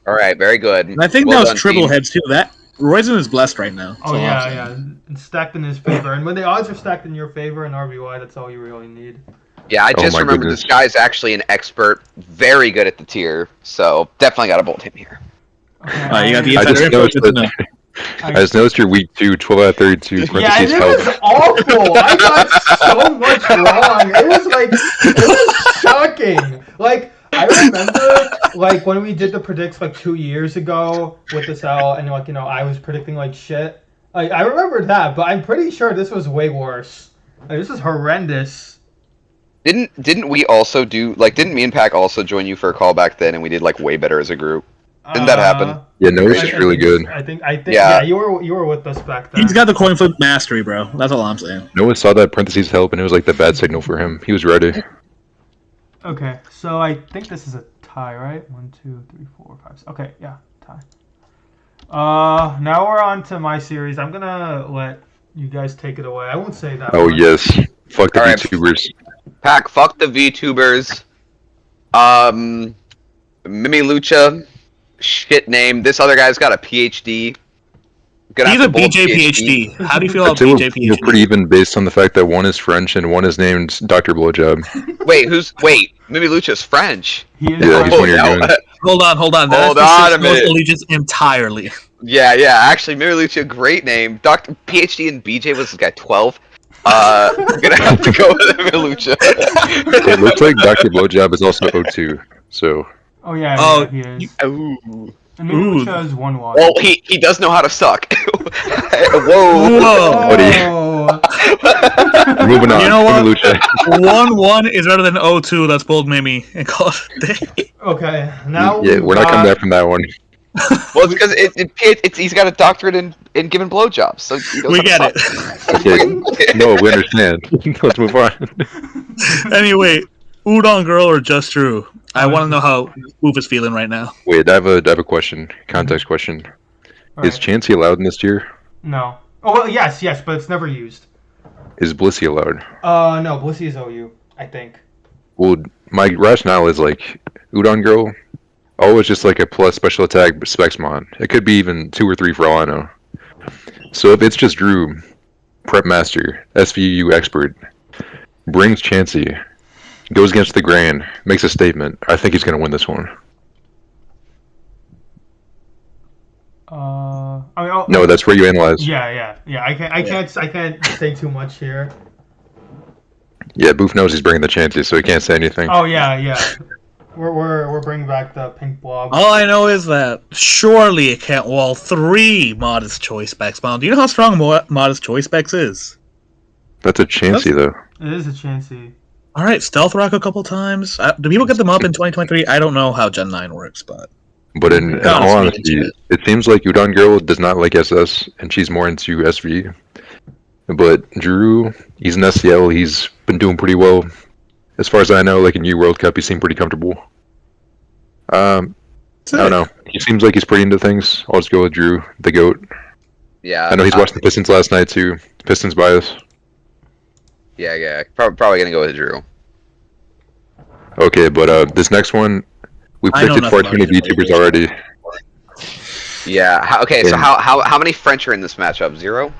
All right, very good. And I think Well that was done, triple team. heads too. That Roizen is blessed right now. Oh So yeah. It's stacked in his favor, and when the odds are stacked in your favor in RBY, that's all you really need. Yeah, I Oh just my remembered goodness. this guy's actually an expert, very good at the tier, so definitely got to bolt him here. Okay, You got the I insider just info. noticed Good to know. that. I just noticed your week 2, 12 out of 32 Yeah, and parentheses it help. was awful. I got so much wrong. It was shocking. Like, I remember, like, when we did the predicts, like, 2 years ago with the cell, and, like, I was predicting, like, shit. Like, I remember that, but I'm pretty sure this was way worse. Like, this is horrendous. Didn't we also didn't me and Pac also join you for a call back then, and we did like way better as a group? Didn't that happen? Yeah, no, it's I, just I really think, good. I think, Yeah. yeah, you were with us back then. He's got the coin flip mastery, bro. That's all I'm saying. Noah saw that parentheses help, and it was like the bad signal for him. He was ready. Okay, so I think this is a tie, right? 1, 2, 3, 4, 5. Okay, yeah, tie. Now we're on to my series. I'm gonna let you guys take it away. I won't say that. Oh much. yes, fuck the All right. VTubers. Pac, fuck the VTubers. Mimi Lucha, shit name. This other guy's got a PhD. Gonna He's have a to bolt BJ PhD. How do you feel I'd about say BJ we're pretty PhD? even based on the fact that one is French and one is named Dr. Blowjob. Wait, Mimi Lucha's French. He is Yeah, he's right. one of your no. goons. Hold on. That Hold actually on shifts a minute. Noah's allegiance entirely. Yeah. Actually, Mimi Lucha, great name. Doctor PhD and BJ was this guy 12. Gonna have to go with Mimi Lucha. It looks like Dr. Blowjob is also O2, so Oh yeah, Oh, yeah, he is. Ooh. And Ooh. Lucha is 1-1. Well, he does know how to suck. Whoa. Whoa. buddy. Oh. moving on. You know what? Lucha. 1-1 is better than 0-2. Let's bold Mimi and call it a day. Okay, now Yeah, we're not coming got- back from that one. Well, it's because he's got a doctorate in giving blowjobs, so he knows We how to get suck. Okay, no, we understand. Let's move on. Anyway, Udon Girl or Just Drew? I want to know how Woof is feeling right now. Wait, I have a question. Context question. Alright. Is Chansey allowed in this tier? No. Oh well, yes, but it's never used. Is Blissey allowed? No, Blissey is OU, I think. Well, my rationale is like Udon Girl, always just like a plus special attack specs mon. It could be even 2 or 3 for all I know. So if it's just Drew, prep master, SVU expert, brings Chansey, goes against the grain, makes a statement, I think he's gonna win this one. I mean, oh, No, that's where you analyze. Yeah. I can't say too much here. Yeah, Boof knows he's bringing the Chansey, so he can't say anything. Oh yeah. We're bringing back the pink blob. All I know is that surely it can't wall 3 Modest Choice Specs. Mom, do you know how strong Modest Choice Specs is? That's a Chansey though. It is a Chansey. All right, Stealth Rock a couple times. Do people get them up in 2023? I don't know how Gen 9 works, but But in Yeah, all it's honesty, really it seems like Udon Girl does not like SS, and she's more into SV. But Drew, he's an SCL. He's been doing pretty well, as far as I know. Like in U World Cup, he seemed pretty comfortable. I don't know. He seems like he's pretty into things. I'll just go with Drew, the goat. Yeah. I know he's watching the Pistons last night too. Pistons bias. Yeah. Probably gonna go with Drew. Okay, but this next one, we I know predicted far nothing too many about it. VTubers already. Yeah. Okay. So And- how many French are in this matchup? 0.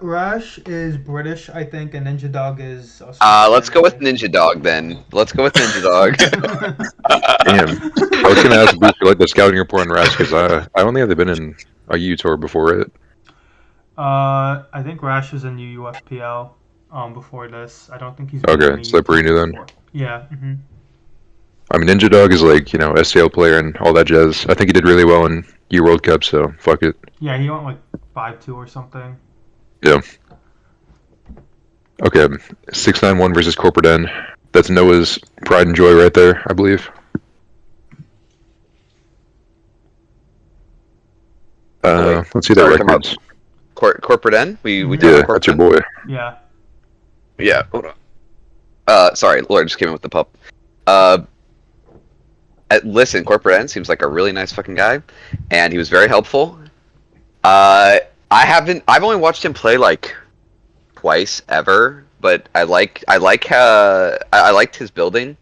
Rash is British, I think, and Ninja Dog is Australian. Let's go with Ninja Dog then. Let's go with Ninja Dog. Damn. I was gonna ask Boof for like the scouting report on Rash because I only have been in a U tour before it. I think Rash was in UUFPL before this. I don't think he's Okay, been in so pretty new then. before. Yeah. Mm-hmm. I mean, Ninja Dog is like, you know, SCL player and all that jazz. I think he did really well in U World Cup, so fuck it. Yeah, he went like 5-2 or something. Yeah. Okay, 691 versus Corporate N. That's Noah's pride and joy right there, I believe. Let's see their Sorry, come records. Corporate N. We Mhm. did Yeah, Corporate that's your N? boy. Yeah. Yeah. Hold on. Sorry, Laura just came in with the pup. Listen, Corporate N seems like a really nice fucking guy, and he was very helpful. I've only watched him play like twice ever, but I liked his building,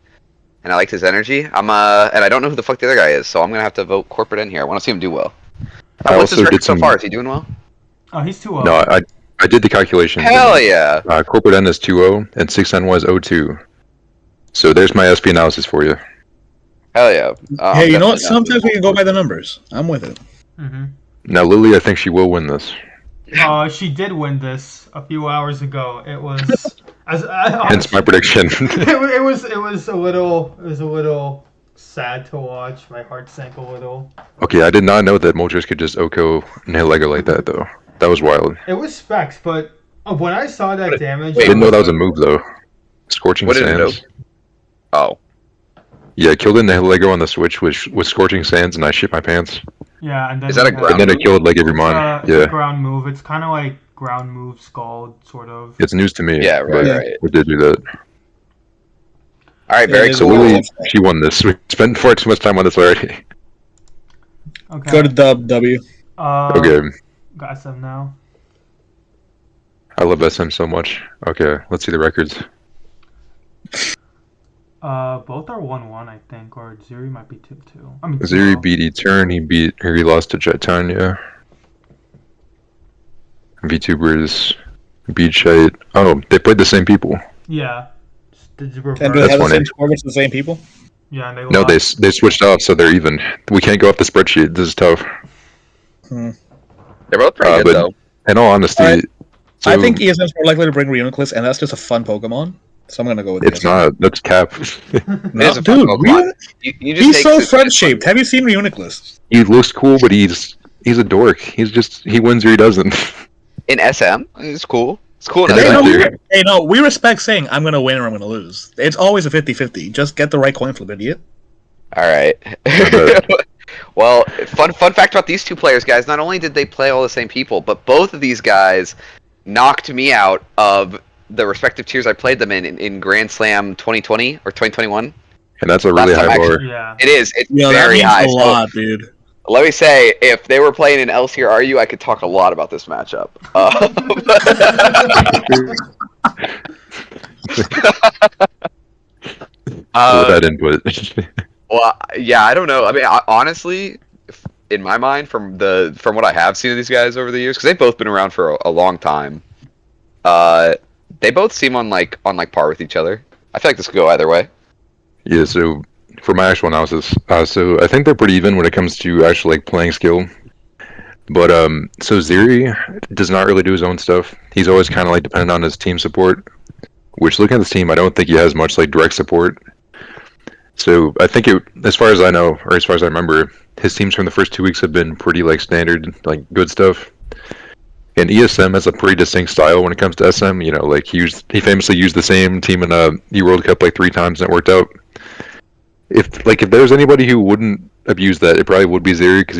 and I liked his energy. And I don't know who the fuck the other guy is, so I'm gonna have to vote Corporate N here. I want to see him do well. I What's his also record did so some. far? Is he doing well? Oh, he's too old. No, I did the calculations. Hell yeah! Corporate N is 2-0 and 691 is 0-2. So there's my SP analysis for you. Hell yeah. Hey, you know what? Definitely not Sometimes we can go by the numbers. I'm with it. Mm-hmm. Now, Lily, I think she will win this. She did win this a few hours ago. It was Hence my prediction. it was a little sad to watch. My heart sank a little. Okay, I did not know that Moltres could just Oko Nihilego like that, though. That was wild. It was specs, but when I saw that damage, I Wait, didn't know that was a like, move, though. Scorching What did it Sands. do? Oh. Yeah, I killed a Nihilego on the Switch with Scorching Sands, and I shit my pants. yeah, and then Is that a we had- ground And then it move? killed like every It's mon. a Yeah, ground move. It's kind of like ground move Scald, sort of. it's news to me. Yeah, right, but right. We did do that. All right, very Yeah, So cool. Lily, she won this. We spent far too much time on this already. Okay. Go to W. Okay, Got some now. I love SM so much. Okay, let's see the records. Both are 1-1, I think, or Zuri might be 2-2. I mean, Ziri 0. beat Etern, he lost to Titania. VTubers beat Shite. Oh, they played the same people. Yeah. Did you And reverse? do they That's have the funny. same score against the same people? Yeah, and they No, lost. they switched off, so they're even. We can't go off the spreadsheet. This is tough. Hmm. They're both pretty good, but though. in all honesty, Alright. so I think ESM's more likely to bring Reuniclus, and that's just a fun Pokemon. So I'm gonna go with it's ESM. not. That's cap. It No, is a fun dude, Pokemon. You just he's take so Super- friend shaped. Have you seen Reuniclus? He looks cool, but he's a dork. He wins or he doesn't. In SM, it's cool. It's cool. In And Hey, that's SM. no, what we, hey, no, we respect saying I'm gonna win or I'm gonna lose. It's always a 50-50. Just get the right coin flip, idiot. All right. Well, fun fact about these two players, guys. Not only did they play all the same people, but both of these guys knocked me out of the respective tiers I played them in Grand Slam 2020 or 2021. And that's a Last really time high bar. actually- Yeah. It is. It's Yo, that very means high. a So, lot, dude. let me say, if they were playing in LCRU, I could talk a lot about this matchup. With that input. Well, yeah, I don't know. I mean, honestly, in my mind, from what I have seen of these guys over the years, because they've both been around for a long time, they both seem on par with each other. I feel like this could go either way. Yeah, so for my actual analysis, so I think they're pretty even when it comes to actually like playing skill. But so Ziri does not really do his own stuff. He's always kind of like dependent on his team support. Which, looking at this team, I don't think he has much like direct support. So I think as far as I know, or as far as I remember, his teams from the first 2 weeks have been pretty like standard, like good stuff. And ESM has a pretty distinct style when it comes to SM. You know, like he famously used the same team in a World Cup like 3 times and it worked out. If there's anybody who wouldn't have used that, it probably would be Zeri because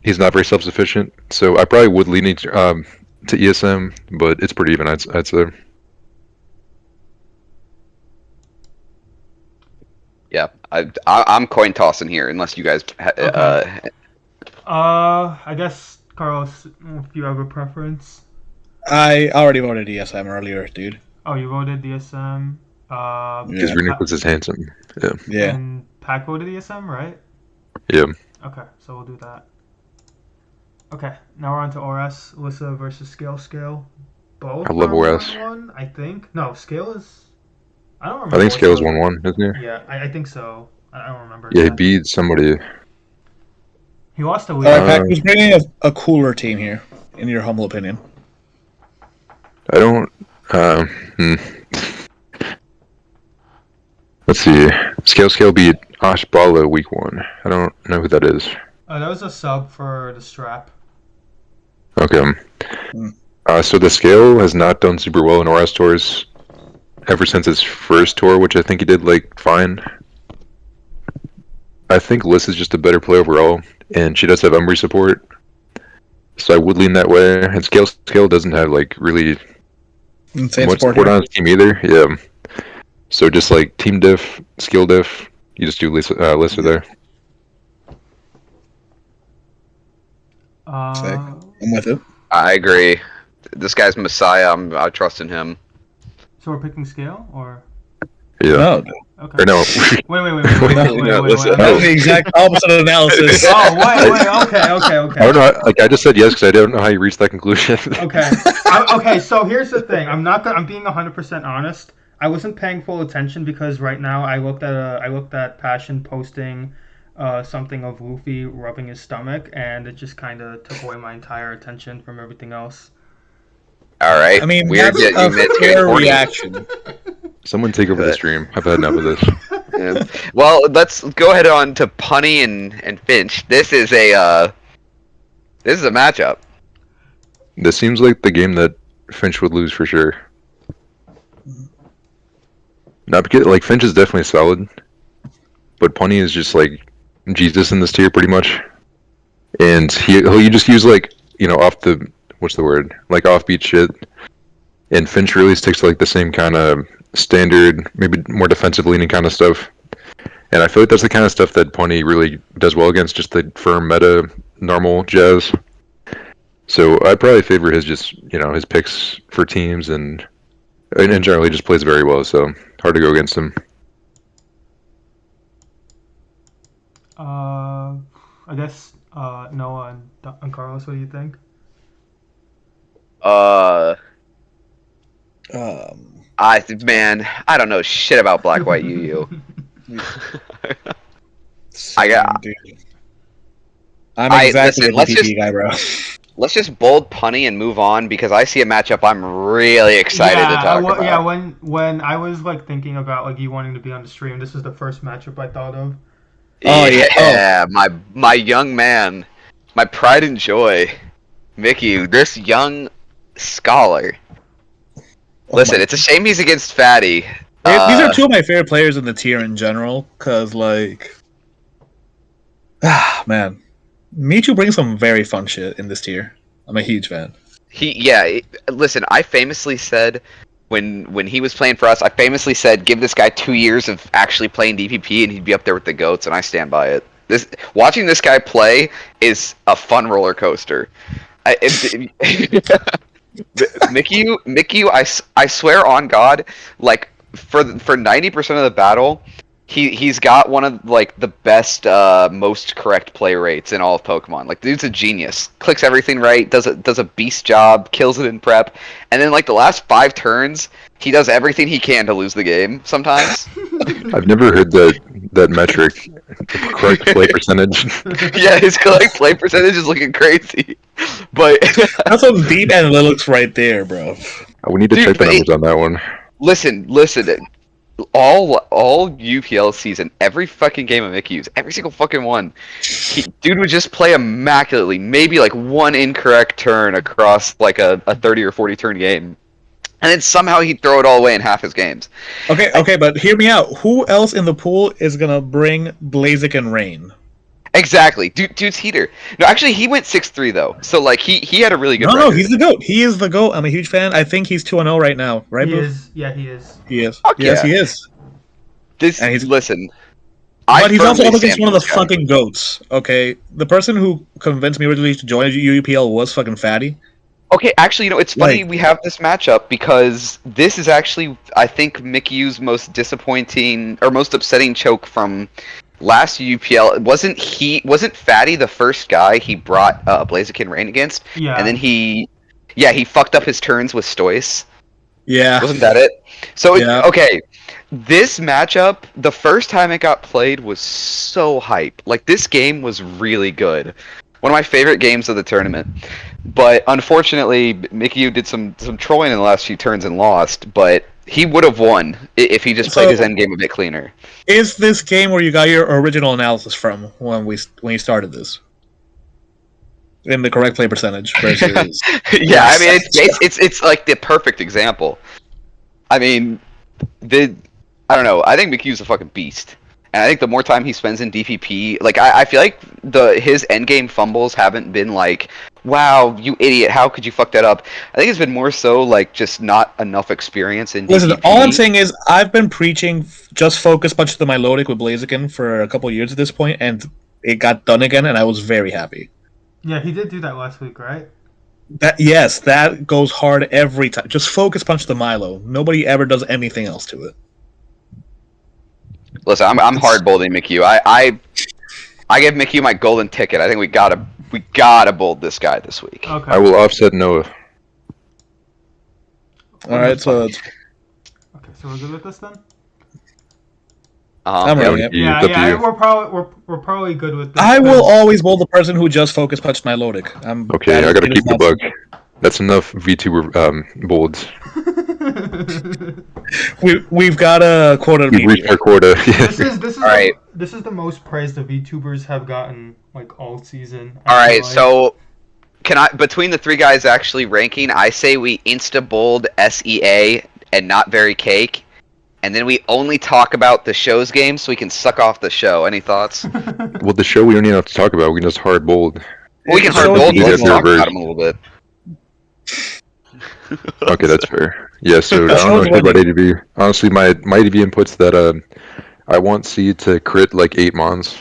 he's not very self-sufficient. So I probably would lean to ESM, but it's pretty even. I'd say. Yeah, I'm coin tossing here, unless you guys. I guess Carlos, if you have a preference. I already voted ESM earlier, dude. Oh, you voted DSM. Because Yeah. Reuniclus is handsome. Yeah. Yeah. And Pac voted DSM, right? Yeah. Okay, so we'll do that. Okay, now we're on to ORS. Alyssa versus Scale. Both I love are ORS. 1-1, I think. No, Scale is. I don't I remember. think what Scale's Scale- 1-1, isn't he? Yeah, I think so. I don't remember. Yeah, he exactly. beat somebody. He lost to All right, Leo. Pac, who's bringing a cooler team here, in your humble opinion? I don't. Let's see. Scale beat Ashbala week 1. I don't know who that is. That was a sub for the strap. Okay. So the Scale has not done super well in ORS tours ever since his first tour, which I think he did like fine. I think Liz is just a better player overall, and she does have Umbry support, so I would lean that way. And Scale doesn't have like really Insane much support support here. on his team either. Yeah. So just like team diff, skill diff, you just do Lisa there. Sick. I'm with it. I agree. This guy's Messiah. I trust in him. So we're picking Scale, or Yeah. No, okay. Or no. Wait. No, listen. that was the exact opposite analysis. Oh, wait. Okay. I don't know. Like I just said yes because I don't know how you reached that conclusion. Okay. Okay. So here's the thing. I'm being 100% honest. I wasn't paying full attention because right now I looked at Passion posting something of Luffy rubbing his stomach, and it just kind of took away my entire attention from everything else. All right, I mean, weird that's that a you meant to get fair horny. reaction. Someone take over the stream. I've had enough of this. Yeah. Well, let's go ahead on to Punny and Finch. This is a matchup. This seems like the game that Finch would lose for sure. Not because like Finch is definitely solid, but Punny is just like Jesus in this tier pretty much, and he'll just use like off the what's the word like offbeat shit, and Finch really sticks to like the same kind of standard, maybe more defensive leaning kind of stuff. And I feel like that's the kind of stuff that Punny really does well against, just the firm meta normal jazz. So I'd probably favor his his picks for teams and generally just plays very well. So hard to go against him. I guess Noah and Carlos, what do you think? I don't know shit about Black White Yu Yu. Dude. I'm exactly listen, a DPP guy, bro. Let's just bold Punny and move on because I see a matchup I'm really excited to talk about. Yeah, when I was like thinking about like you wanting to be on the stream, this was the first matchup I thought of. Oh, yeah, my young man, my pride and joy, Mickey, this young scholar. Listen, it's a shame he's against Fatty. These are two of my favorite players in the tier in general, because, like... man. Michu brings some very fun shit in this tier. I'm a huge fan. Listen, I famously said, when he was playing for us, I famously said, give this guy 2 years of actually playing DPP and he'd be up there with the GOATs, and I stand by it. Watching this guy play is a fun roller coaster. Mickey, I swear on God, like for 90% of the battle, he's got one of like the best, most correct play rates in all of Pokemon. Like, the dude's a genius. Clicks everything right, does a beast job, kills it in prep, and then like the last 5 turns, he does everything he can to lose the game. Sometimes. I've never heard that metric. Correct play percentage. Yeah, his correct play percentage is looking crazy, but That's some deep analytics right there, bro. We need to check the numbers on that one. Listen. All UPL season, every fucking game of Mickey's, every single fucking one, dude would just play immaculately. Maybe like one incorrect turn across like a 30 or 40 turn game, and then somehow he'd throw it all away in half his games. Okay, but hear me out. Who else in the pool is gonna bring Blaziken and Rain? Exactly, dude's heater. No, actually, he went 6-3 though, so like he had a really good. No, record. he's the GOAT. He is the GOAT. I'm a huge fan. I think he's 2-0 right now, right? He Boof? is. Yeah, he is. He is. Fuck Yes, yeah. he is. Listen. But he's also firmly up against stand one of with the this guy. fucking GOATs. Okay, the person who convinced me originally to join UPL was fucking Fatty. Okay, actually, it's funny Like- we have this matchup because this is actually, I think, Mikyu's most disappointing or most upsetting choke from last UPL. Wasn't Fatty the first guy he brought Blaziken Rain against? Yeah. And then he fucked up his turns with Stoice. Yeah. Wasn't that it? So, Yeah. okay, this matchup, the first time it got played was so hype. Like, this game was really good. One of my favorite games of the tournament. But unfortunately, Mikyu did some trolling in the last few turns and lost, but he would have won if he just played his endgame a bit cleaner. Is this game where you got your original analysis from when you started this? In the correct play percentage versus Yeah, I mean it's like the perfect example. I mean, I don't know. I think Mikyu's a fucking beast. And I think the more time he spends in DPP, like I feel like his endgame fumbles haven't been like, wow, you idiot, how could you fuck that up? I think it's been more so like just not enough experience in DPP. Listen, all I'm saying is I've been preaching just focus punch the Milotic with Blaziken for a couple of years at this point, and it got done again, and I was very happy. Yeah, he did do that last week, right? That goes hard every time. Just focus punch the Milo. Nobody ever does anything else to it. Listen, I'm hard bolding Mikyu. I give Mikyu my golden ticket. I think we gotta bold this guy this week. Okay. I will offset Noah. All right, so it's Okay, So we're good with this then? I'm Yeah, running it. Yeah, it's up to yeah. you. We're probably good with this. I will 'cause- always bowl the person who just focus punched my Lodic. Okay, I gotta keep the buck. That's enough VTuber bolds. We've got a quota to We've meet reached here. our quota. this is All right. this is the most praise the VTubers have gotten like all season. All I feel right, like. so can I between the three guys actually ranking? I say we insta bold SEA and not very cake, and then we only talk about the show's game so we can suck off the show. Any thoughts? Well, the show we don't even have to talk about. We can just hard bold. Well, we can The hard show is bold. easy. Let's You talk guys are about them a little bit. Okay, that's fair. Yeah, so I The don't know show's shit about winning. ADV. Honestly, my ADV inputs that I want C to crit like 8 mons,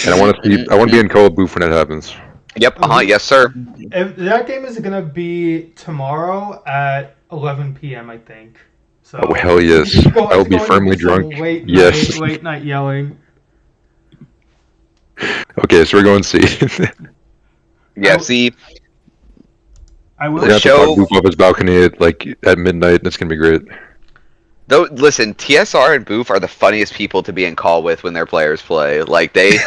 and I want to be in call of boof when it happens. Yep. Mhm. Yes, sir. If that game is gonna be tomorrow at 11 p.m. I think. So. Oh hell yes! it's I will it's be going to firmly some drunk. Late late night yelling. Okay, so we're going C. Yeah. Oh. See, I will. We're gonna have to show- talk boof off his balcony at midnight. That's gonna be great. though. Listen, TSR and Boof are the funniest people to be in call with when their players play. Like they,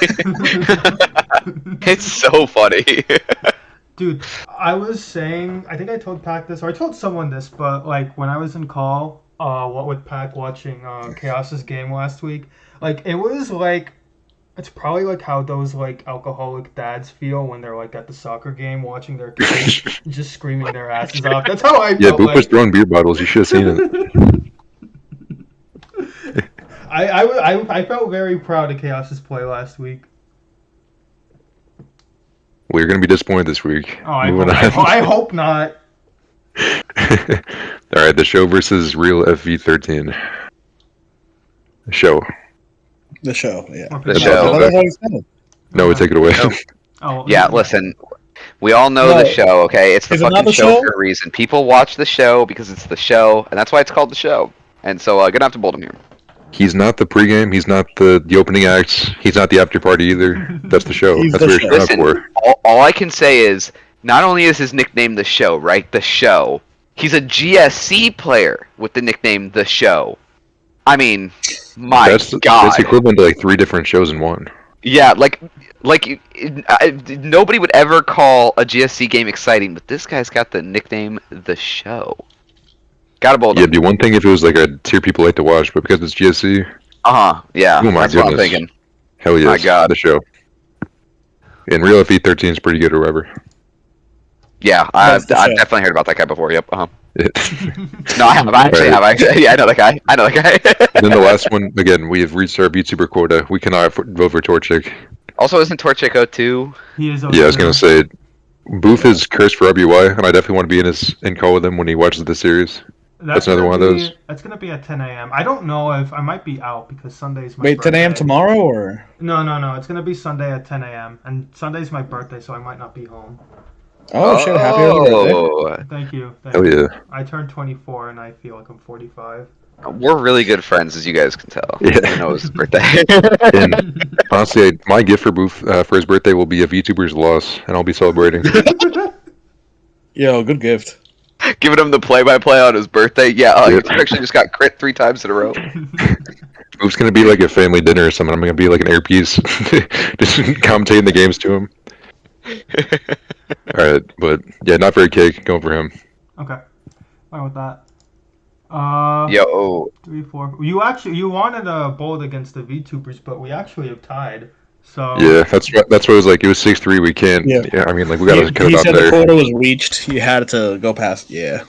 it's so funny. Dude, I was saying, I think I told Pac this, or I told someone this, but like when I was in call, what with Pac watching Chaos's game last week, like it was like, it's probably like how those like alcoholic dads feel when they're like at the soccer game watching their kids just screaming their asses off. That's how I Yeah, felt. Boof Like. was throwing beer bottles. You should have seen it. I felt very proud of Chaos's play last week. Well, you're gonna be disappointed this week. Oh, I Moving hope, on. I hope not. All right, the show versus real FV13. Show. The show, yeah. Okay. The show. I thought I said it. No, take it away. No. Oh, Yeah, listen. We all know No. the show, okay? It's the Is it not fucking the show show? for a reason. People watch the show because it's the show, and that's why it's called the show. And so, gonna have to bold him here. He's not the pregame. He's not the opening acts. He's not the after party either. That's the show. He's That's the what show. you're showing up Listen, for. all I can say is, not only is his nickname the show, right? The show. He's a GSC player with the nickname the show. I mean, my That's God. equivalent to like 3 different shows in one. Yeah, like nobody would ever call a GSC game exciting, but this guy's got the nickname the show. Gotta bold Yeah, him. it'd be one thing if it was like a tier people like to watch, but because it's GSC, Yeah, oh my that's what I'm goodness. thinking. hell yes, My God. the show. And real FV13 is pretty good or whatever. Yeah, I've That's the show. definitely heard about that guy before. Yep. Yeah. No, I have. I actually Right. have. Actually, yeah, I know that guy. I know that guy. And then the last one, again, we have reached our VTuber quota. We cannot vote for Torchic. Also, isn't Torchico too? He is. Yeah, I was gonna say, Boof is cursed for WY, and I definitely want to be in call with him when he watches the series. That's another gonna one of those. That's gonna be at 10 a.m. I don't know if I might be out because Sunday's my Wait, 10 a.m. birthday. tomorrow, or? No. It's gonna be Sunday at 10 a.m. and Sunday's my birthday, so I might not be home. Oh, shit, happy early birthday. Oh, Thank you. Hell yeah. I turned 24 and I feel like I'm 45. we're really good friends, as you guys can tell. Yeah. I know it's his birthday. And honestly, my gift for Boof for his birthday will be a VTuber's loss, and I'll be celebrating. Yo, good gift. Giving him the play-by-play on his birthday. Yeah, Yep. he actually just got crit 3 times in a row. Boof's gonna be like a family dinner or something. I'm gonna be like an earpiece, just commentating the games to him. Alright, but yeah, not very cake. Going for him. Okay. Fine with that. Yo, 3, 4. You wanted a bold against the VTubers, but we actually have tied. So Yeah, that's what it was like. It was 6-3. We can't. Yeah. I mean, like we gotta cut He it off said the there. quota was reached. He had to go past. Yeah.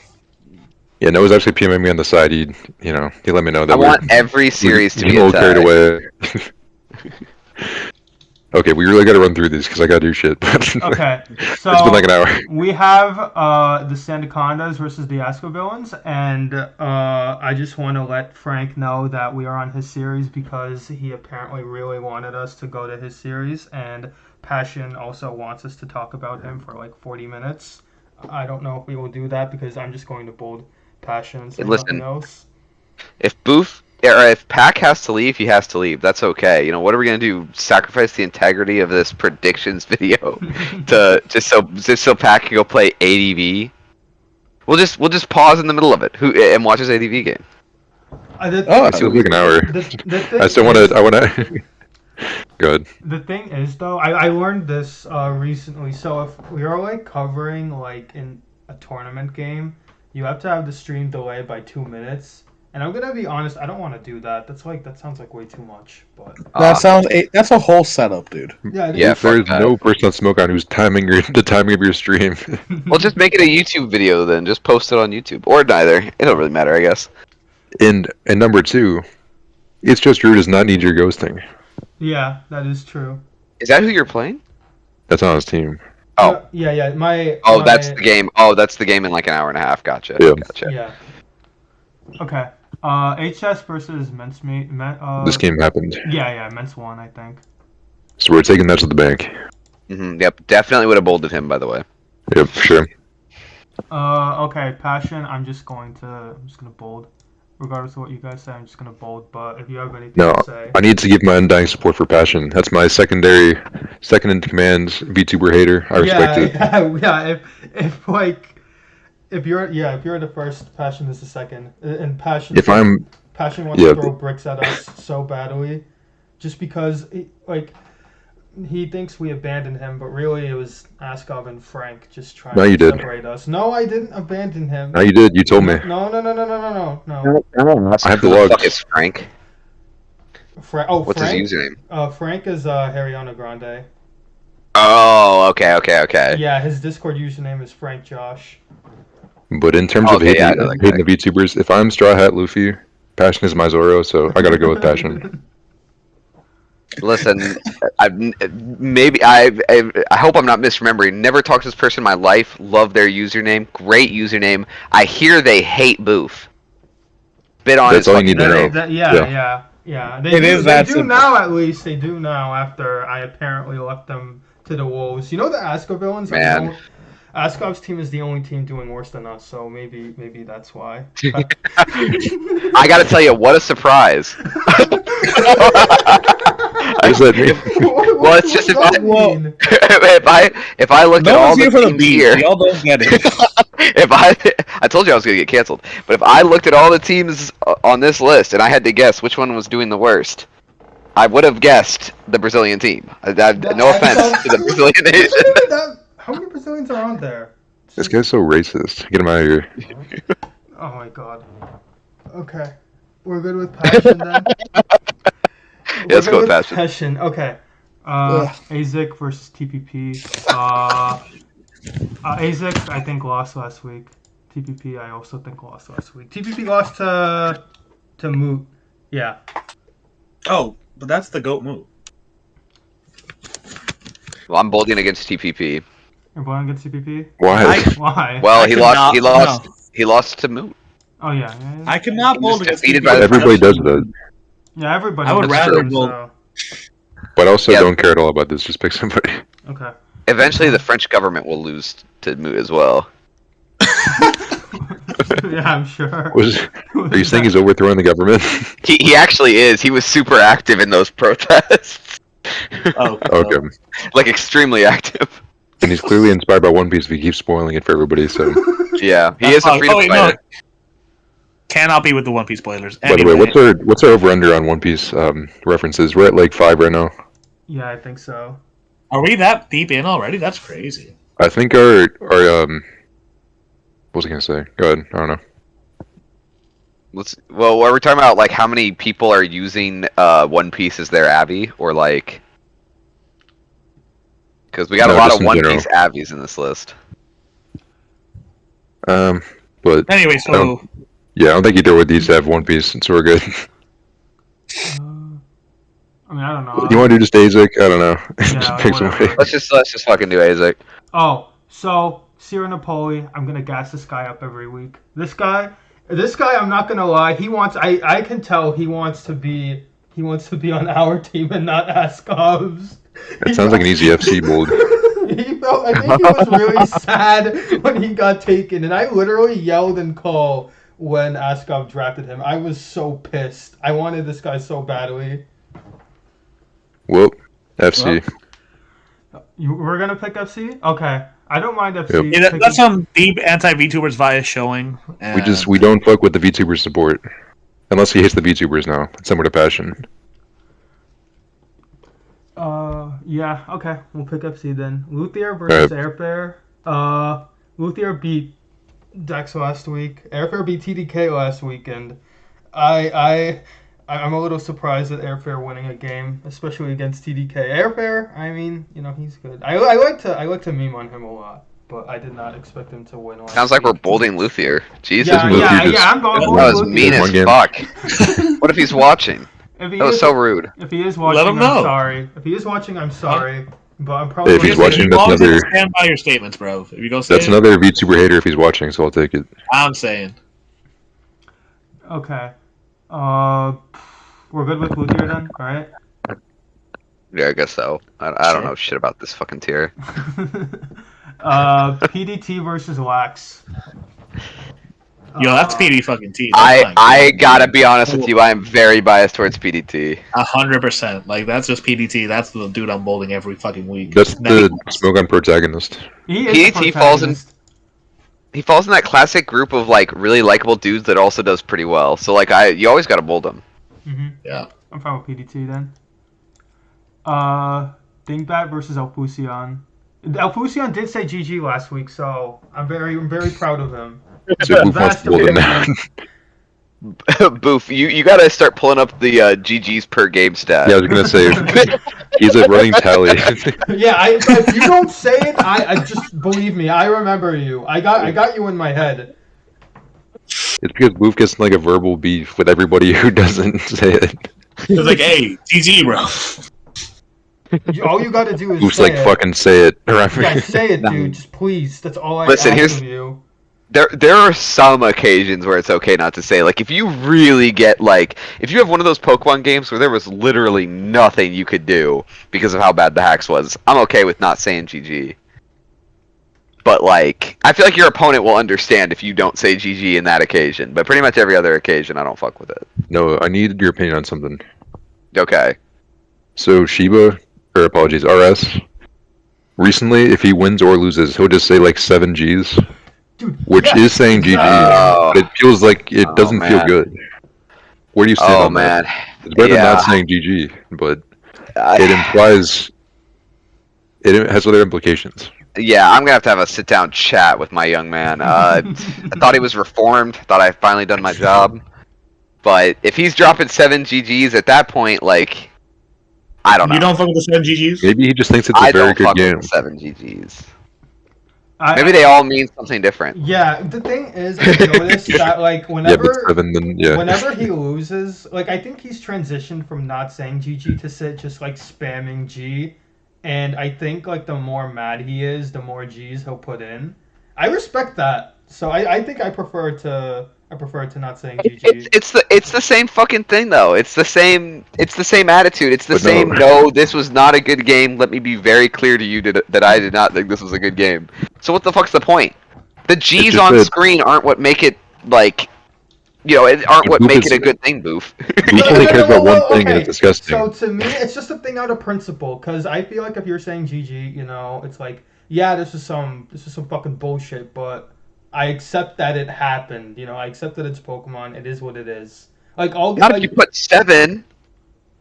Yeah, no, it was actually PMing me on the side. He let me know that I want every series to we're be a a little carried tie. away. Okay, we really gotta run through these because I gotta do shit. Okay. So It's been like an hour. we have the Sandacondas versus the Ascovillains, and I just want to let Frank know that we are on his series because he apparently really wanted us to go to his series, and Passion also wants us to talk about him for like 40 minutes. I don't know if we will do that because I'm just going to bold Passion and say Listen. nothing else. If Boof or if Pac has to leave, he has to leave. That's okay. You know, what are we gonna do? Sacrifice the integrity of this predictions video to just so Pac can go play ADV? We'll just pause in the middle of it and watch his ADV game. Oh, It feels like an hour. The thing I still want is- to. I want to. Good. The thing is, though, I learned this recently. So if we are like covering like in a tournament game, you have to have the stream delayed by 2 minutes. And I'm gonna be honest, I don't want to do that. That sounds like way too much. But that's a whole setup, dude. yeah, Yeah, fuck There's that. no person on Smoke on who's timing the timing of your stream. Well, just make it a YouTube video then. Just post it on YouTube, or neither. It don't really matter, I guess. and number two, it's just Drew does not need your ghosting. yeah, that is true. Is that who you're playing? That's on his team. Oh. Yeah. Oh, that's the game. Oh, that's the game in like an hour and a half. Gotcha. Yeah. Gotcha. Yeah. Okay. HS versus Mence. This game happened, Yeah. Mence won, I think. so we're taking that to the bank. Yep. Definitely would have bolded him, by the way. Yep, sure. Okay. Passion. I'm just gonna bold. Regardless of what you guys say, I'm just gonna bold. But if you have anything No, to say, I need to give my undying support for Passion. That's my second in command VTuber hater. I respect it. Yeah. If you're the first, Passion is the second, and Passion wants Yeah. to throw bricks at us so badly, just because he thinks we abandoned him, but really it was Askov and Frank just trying No, you to did. separate us. No, I didn't abandon him. No, you did. You told me. No. I have the Who logs. fuck is Frank? What's Frank? his username? Frank is Ariana Grande. Oh, okay. Yeah, his Discord username is Frank Josh. But in terms of Okay, hating, yeah, I know that hating the VTubers, if I'm Straw Hat Luffy, Passion is my Zoro, so I gotta go with Passion. Listen, I hope I'm not misremembering. Never talked to this person in my life. Love their username. Great username. I hear they hate Boof. Bit on That's his all you need to fucking know. Yeah. They It is they that do simple. now, at least. They do now after I apparently left them to the wolves. You know the Askov villains? Man. Askov's team is the only team doing worse than us, so maybe that's why. I gotta tell you, what a surprise. What does that mean? Well, it's just what does that mean? if I look No at all one's the here for the teams beat. here, Y'all don't get it. if I told you I was gonna get canceled, but if I looked at all the teams on this list and I had to guess which one was doing the worst, I would have guessed the Brazilian team. No offense to the Brazilian nation. How many Brazilians are on there? This guy's so racist. Get him out of here. Oh my god. Okay. We're good with Passion then? Let's go with Passion. Passion. Okay. Azik versus TPP. Azik, I think, lost last week. TPP, I also think, lost last week. TPP lost to Moot. Yeah. Oh, but that's the GOAT move. Well, I'm bolding against TPP. You're going against TPP? Why? Why? Well, I he could lost. not- He lost. He lost to Moot. Oh, yeah. I could not He bold was against defeated TPP. by the- Everybody does that. Yeah, everybody. I would does rather that, bold. so- But also Yeah. don't care at all about this. Just pick somebody. Okay. Eventually, the French government will lose to Moot as well. Yeah, I'm sure. Are you saying he's overthrowing the government? He actually is. He was super active in those protests. Oh, Okay. Like extremely active. And he's clearly inspired by One Piece if he keeps spoiling it for everybody, so. Yeah, he is a freedom wait, fighter. no. Cannot be with the One Piece spoilers. By the way, what's our over-under on One Piece references? We're at like 5 right now. Yeah, I think so. Are we that deep in already? That's crazy. I think our what was I gonna say? Go ahead. I don't know. Well, are we talking about like how many people are using One Piece as their Abby, or like? Because we got a No, lot just of in One general. Piece Abbies in this list. But Anyway, so yeah, I don't think either would these have One Piece, so we're good. I mean, I don't know. You want to do just Azek? I don't know. Yeah, Just pick whatever. somebody. Let's just fucking do Azek. Oh, so Ciro Napoli, I'm gonna gas this guy up every week. This guy, I'm not gonna lie. I can tell he wants to be on our team and not Askov's. That sounds like an easy FC bold. I think he was really sad when he got taken, and I literally yelled and called when Askov drafted him. I was so pissed. I wanted this guy so badly. Whoop. FC. We're gonna pick FC? Okay. I don't mind FC. Yep. that's some deep anti-VTubers bias showing. We don't fuck with the VTuber support. Unless he hates the VTubers now, somewhat of passion. Yeah, okay. We'll pick up C then. Luthier versus Airfare. Luthier beat Dex last week. Airfare beat TDK last weekend. I'm a little surprised at Airfare winning a game, especially against TDK. Airfare, I mean, he's good. I like to meme on him a lot, but I did not expect him to win last Sounds like we're week. bolding Luthier. Jesus, Yeah, Boof. I'm going That for was Luthier. mean as One game. fuck. What if he's watching? If he That was is- so rude. If he is watching, Let him I'm know. sorry. If he is watching, I'm sorry. But I'm probably If he's gonna- watching, as that's long as you another- stand by your statements, bro. If you go say That's it, another VTuber hater if he's watching, so I'll take it. I'm saying. Okay. We're good with Luthier then, alright? Yeah, I guess so. I don't Sure. know shit about this fucking tier. PDT versus Lax. Yo, that's PD fucking T. I gotta be honest with you. I am very biased towards PDT. 100%. Like, that's just PDT. That's the dude I'm bowling every fucking week. That's Never- the smoke on protagonist. He is the PDT falls in- protagonist. He falls in that classic group of like really likable dudes that also does pretty well. So like you always gotta bold him. Yeah. I'm fine with PDT then. Dingbat versus Elfusion. Elfusion did say GG last week, so I'm very proud of him. So who wants to hold it now? Boof, you gotta start pulling up the GGs per game stat. Yeah, I was gonna say he's a running tally. Yeah, if you don't say it, I just believe me. I remember you. I got you in my head. It's because Boof gets like a verbal beef with everybody who doesn't say it. It's like, hey, GG, bro. All you gotta do is Boof's say like, it. fucking say it. Yeah, say it, dude. Just please. That's all I Listen, ask here's- of you. There are some occasions where it's okay not to say. Like if you really get like if you have one of those Pokemon games where there was literally nothing you could do because of how bad the hacks was, I'm okay with not saying GG. But like I feel like your opponent will understand if you don't say GG in that occasion. But pretty much every other occasion I don't fuck with it. No, I need your opinion on something. Okay. So Shiba, or apologies, RS. Recently, if he wins or loses, he'll just say like 7 Gs, Dude, which yeah, is saying GG. Oh. But it feels like it doesn't feel man. good. Where do you stand Oh on that? man. It's better than Yeah. not saying GG, but it I, implies it has other implications. yeah, I'm gonna have a sit down chat with my young man. I thought he was reformed. Thought I finally done my job. But if he's dropping 7 GGs at that point, like I don't know. You don't fuck with the 7 GGs? Maybe he just thinks it's I a very don't good fuck game. with 7 GGs. I- Maybe they all mean something different. Yeah, the thing is, I noticed that like Yeah, whenever but 7 then yeah. whenever he loses, like I think he's transitioned from not saying GG to just like spamming G, and I think like the more mad he is, the more G's he'll put in. I respect that, so I think I prefer to not saying GG. It's the same fucking thing though. It's the same attitude. It's the But no. same. No, this was not a good game. Let me be very clear to you that I did not think this was a good game. So what the fuck's the point? The G's just on that- screen aren't what make it like, aren't what Boof make is- it a good thing, Boof. Boof only cares about one thing, and okay. it's disgusting. So to me, it's just a thing out of principle, because I feel like if you're saying GG, it's like, yeah, this is some fucking bullshit, but I accept that it happened. I accept that it's Pokemon. It is what it is. Like I'll Not like, if you put 7.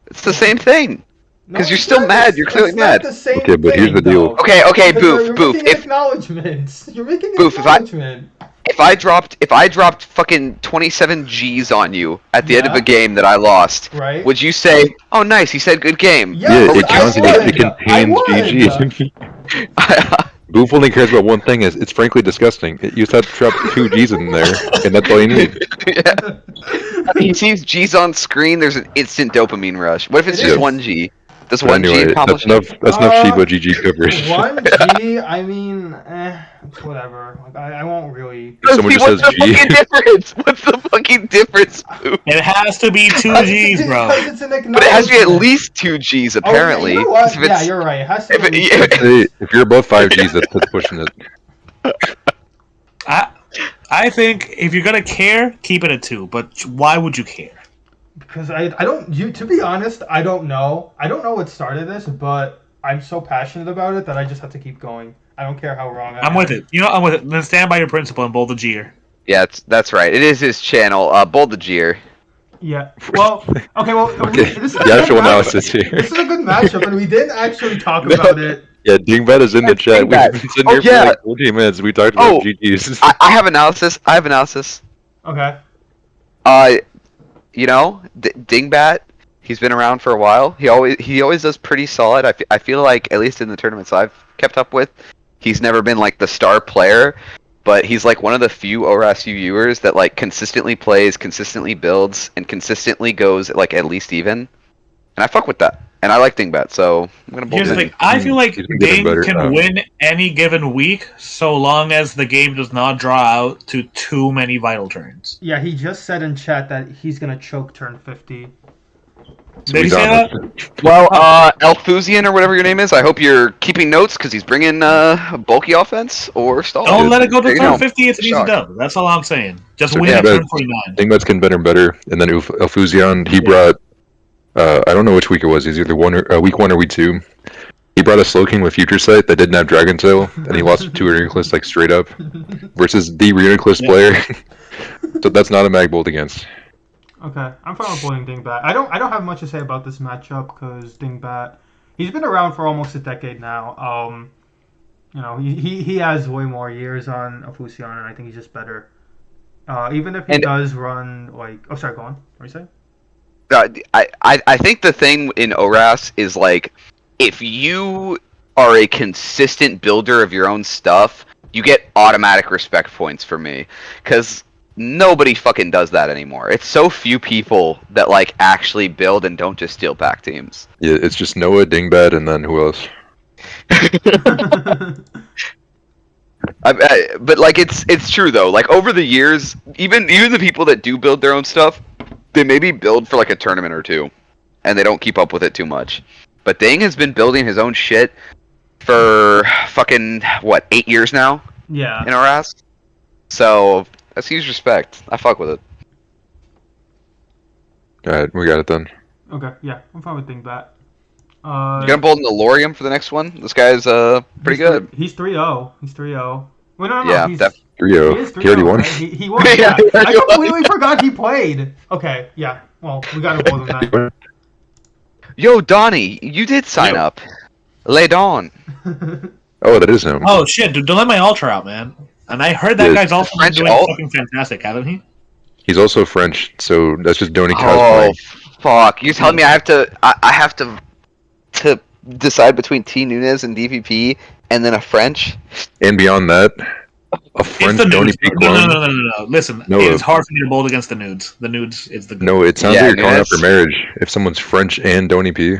It's the same thing. no, 'cause you're it's still not mad, the- you're clearly it's not mad. the same Okay, but here's thing, the deal. though. Okay, Because Boof, you're Boof. making acknowledgements. You're making Boof, if I- acknowledgement. If I dropped fucking 27 G's on you at the end of Yeah. a game that I lost, Right? would you say, "Oh, nice, he said good game"? Yeah, Yes, it counts. I It would. contains I would. GG. Boof only cares about one thing. It's frankly disgusting. You just have to drop 2 Gs in there, and that's all you need. Yeah. He sees G's on screen. There's an instant dopamine rush. What if it's It just is. 1 G? Does But 1 G anyway, accomplish that's enough Uh, Shiba GG coverage. 1G, I mean, it's whatever. Like, I won't really. Someone just What's says the G. fucking difference? What's the fucking difference, Boof? It has to be 2 Gs, bro. Because it's an But it has to be at acknowledgement. least 2 G's Oh, apparently. you know what? 'Cause if Yeah, it's- you're right. It has to if be. it- at least- Hey, if you're above 5 Gs, that's pushing it. I think if you're gonna care, keep it at 2. But why would you care? Because I don't. To be honest, I don't know. I don't know what started this, but I'm so passionate about it that I just have to keep going. I don't care how wrong I am. I'm with it. I'm with it. Then stand by your principle and bowl the G. Yeah, that's right. It is his channel. Bold the Jeer. Yeah. Well, okay. Well, Okay, this is a the good actual matchup. analysis here. This is a good matchup, and we didn't actually talk No. about it. Yeah, Dingbat is in the That's chat. We've Dingbat. been sitting Oh, here for yeah. like 14 minutes. We talked about Oh, GGs. I have analysis. I have analysis. Okay. Uh, Dingbat. He's been around for a while. He always does pretty solid. I feel like at least in the tournaments I've kept up with, he's never been like the star player, but he's like one of the few ORASU viewers that like consistently plays, consistently builds, and consistently goes like at least even. And I fuck with that. And I like Dingbat, so I'm gonna bolt Here's the him. thing. I feel like He's been getting Ding better. can win any given week so long as the game does not draw out to too many vital turns. Yeah, he just said in chat that he's gonna choke turn 50. Did he say that? Well, Elfusian or whatever your name is, I hope you're keeping notes because he's bringing bulky offense or stall. Don't let it go to There you turn go. 50. It's an easy Shock. dub. That's all I'm saying. Just So win at Dingbat- turn 49. Dingbat's getting better and better. And then Elfuzion, he brought, I don't know which week it was. He's either week 1 or week 2. He brought a Slowking with Future Sight that didn't have Dragon Tail, and he lost to a Reuniclus like straight up versus the Reuniclus Yeah. player. So that's not a mag bolt against. Okay, I'm fine with bowling Dingbat. I don't have much to say about this matchup because Dingbat, he's been around for almost a decade now. He has way more years on Afusion, and I think he's just better. Even if he And- does run like, oh sorry, go on. What are you saying? I think the thing in ORAS is like, if you are a consistent builder of your own stuff, you get automatic respect points for me, because nobody fucking does that anymore. It's so few people that like actually build and don't just steal pack teams. Yeah, it's just Noah, Dingbat, and then who else? But like it's true though. Like over the years, even the people that do build their own stuff, they maybe build for like a tournament or two, and they don't keep up with it too much. But Dang has been building his own shit for fucking what 8 years now Yeah. in our ass. So that's huge respect. I fuck with it. Alright, we got it then. Okay. Yeah, I'm fine with Dingbat. You gonna build an Elorium for the next one? This guy's pretty good. He's 3-0. He's 3-0. Wait, no. Yeah, He's, 3-0. he is 3-0. He already won. Right? He won. Yeah, Yeah. he already I won. completely forgot he played. Okay. Yeah. Well, we gotta vote on that. Yo, Donnie, you did sign Yo. up. Lay Dawn. Oh, that is him. Oh shit, dude, don't let my ultra out, man. And I heard that Yeah, guy's also been French doing ult? fucking fantastic, haven't he? He's also French, so that's just Donny Oh cosplaying. fuck! You're telling me I have to decide between T Nunez and DVP and then a French? And beyond that, a It's French the Donny nudes. P No, clone. no. Listen, No, it's hard for me to bold against the nudes. The nudes is the good. No, it sounds Yeah, like you're calling out Nunez. for marriage. If someone's French and Donny P,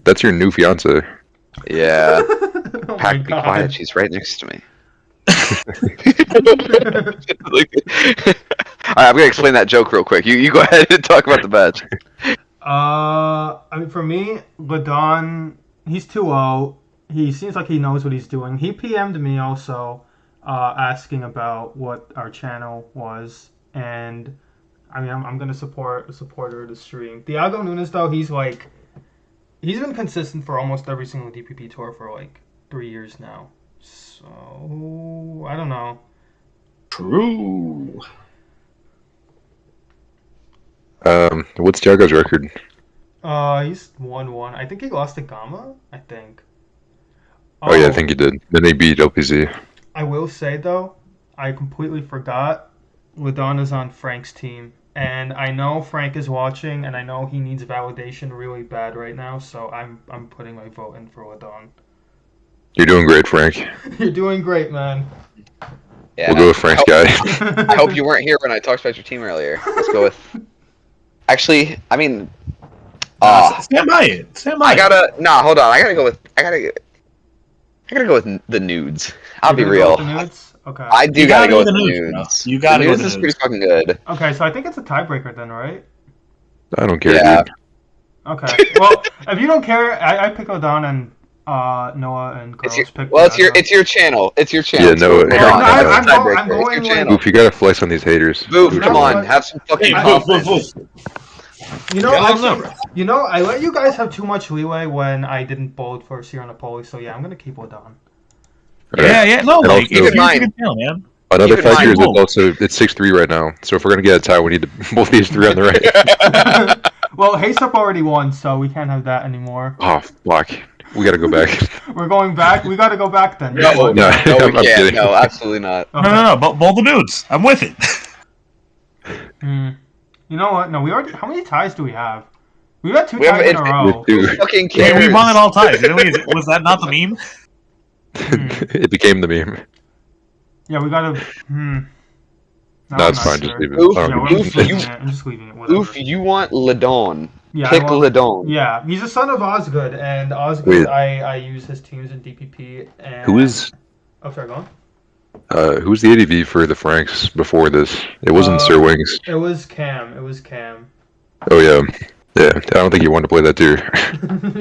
that's your new fiance. Yeah. Oh my Pack, be god. quiet. She's right next to me. Alright, I'm gonna explain that joke real quick. You go ahead and talk about the match. I mean, for me, Ladon, he's 2-0. He seems like he knows what he's doing. He PM'd me also, asking about what our channel was, and I mean, I'm gonna support a supporter of the stream. Thiago Nunes, though, he's been consistent for almost every single DPP tour for like 3 years now. So I don't know. True. What's Thiago's record? He's 1-1. I think he lost to Gamma. I think. Oh, yeah, I think he did. Then they beat LPZ. I will say though, I completely forgot Ladon is on Frank's team. And I know Frank is watching, and I know he needs validation really bad right now, so I'm putting my vote in for Ladon. You're doing great, Frank. You're doing great, man. Yeah, We'll go with Frank's guy. I hope you weren't here when I talked about your team earlier. Let's go with. Actually, I mean, Stand by it. Stand by I it. gotta hold on. I gotta go with the nudes. I'll be You're gonna real. go with the nudes? Okay. I do You gotta go with the the nudes, nudes. bro. You gotta the go nudes the is nudes. pretty fucking good. Okay, so I think it's a tiebreaker then, right? I don't care, Yeah. dude. Okay. Well, if you don't care, I pick Ladon and Noah and Carlos pick. Thiago. It's your channel. It's your channel. Yeah, no, So, no, come on, no, that's a I'm tiebreaker. going It's your with- channel. Oof, you gotta flex on these haters. Boof, You know come on, what? have some fucking Hey, confidence. You know, Yeah, I don't actually, know, bro. you know, I let you guys have too much leeway when I didn't bold for Sierra Napoli, so yeah, I'm gonna keep Ladon. Yeah. No, And like, also- it's Keep in mind- your channel, man. Another Keep in factor mind- is it's 6-3 right now. So if we're gonna get a tie, we need to, both these three on the right. Well, Hastup already won, so we can't have that anymore. Oh, fuck. We gotta go back. We're going back. We got to go back then. No, No, no, we I'm can't. kidding. No, absolutely not. Okay. No, both the dudes. I'm with it. You know what? No, we already. How many ties do we have? We got 2 We have ties in a it- row. Who fucking Yeah, cares? we won it all ties, didn't we? Was that not the meme? It became the meme. Yeah, we gotta. No, No, I'm it's not fine. sure. Just leave it. Oof, I Yeah, don't well, give I'm a just shit. leaving it. I'm just leaving it. Whatever. Oof, you want Ladon. Yeah, Pick I want, Ladon. Yeah, he's a son of Osgood, and Osgood, Wait. I use his teams in DPP. And Who is Oh, sorry, go on. who's the ADV for the Franks before this? It wasn't Sir Wings. It was Cam. It was Cam. Oh yeah, yeah. I don't think he wanted to play that tier.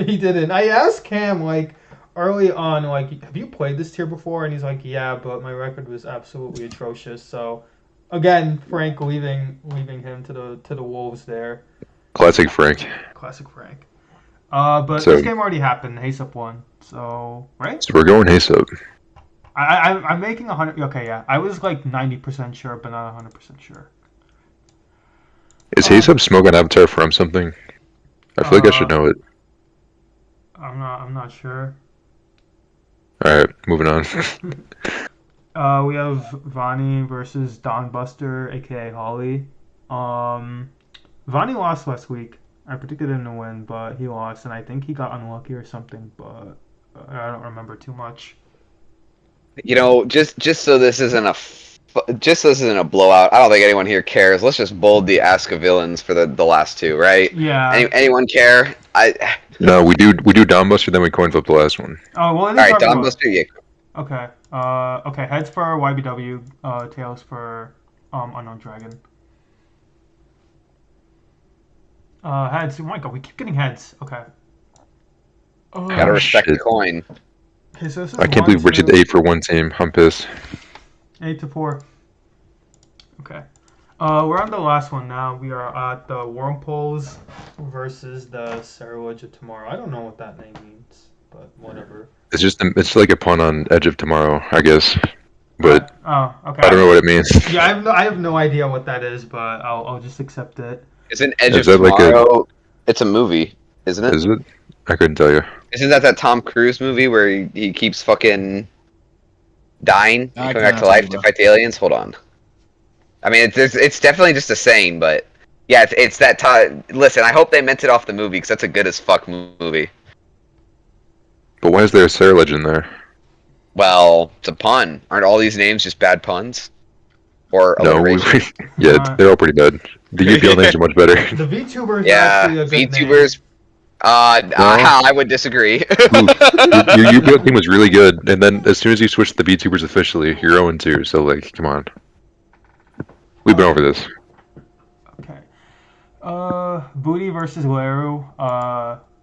He didn't. I asked Cam like early on, like, have you played this tier before? And he's like, yeah, but my record was absolutely atrocious. So, again, Frank leaving him to the wolves there. Classic Frank. Classic Frank. But So- this game already happened. Hastup won. So, right? So we're going Hastup. I'm making 100. Okay, yeah. I was like 90% sure, but not 100% sure. Is Hastup smoke on Avatar from something? I feel like I should know it. I'm not sure. Alright, moving on. We have Vani versus Don Buster, aka Holly. Vani lost last week. I predicted him to win, but he lost, and I think he got unlucky or something. But I don't remember too much. You know, just so this isn't a blowout. I don't think anyone here cares. Let's just bold the Ask of Villains for the last two, right? Yeah. Anyone care? No, we do Dawn Buster, then we coin flip the last one. Oh well. All right, Don Buster. Yeah. Okay. Okay. Heads for YBW. Tails for Unknown Dragon. Heads. Oh my god, we keep getting heads. Okay. Gotta respect the shit. coin. Okay, so this is I can't believe we're just 8 for one team. I'm pissed. 8-4. Okay. We're on the last one now. We are at the Wormpoles versus the Saralidge of Tomorrow. I don't know what that name means, but whatever. It's like a pun on Edge of Tomorrow, I guess. But Oh, okay. I don't know what it means. Yeah, I have no idea what that is, but I'll just accept it. Isn't Edge Is of that like a- Tomorrow? It's a movie, isn't it? Is it? I couldn't tell you. Isn't that Tom Cruise movie where he keeps fucking dying and I coming back to cannot life tell to you fight the aliens? Hold on. I mean, it's definitely just a saying, but yeah, it's that time. Listen, I hope they meant it off the movie because that's a good as fuck movie. But why is there a Sarah legend there? Well, it's a pun. Aren't all these names just bad puns? Or No, alliteration? yeah, they're all pretty bad. The UPL names are much better. The VTubers are Yeah, actually a good name. VTubers. I would disagree. Your UPL team was really good, and then as soon as you switched to the VTubers officially, you're 0-2. So like, come on. We've been over this. Okay. Booty versus Laru.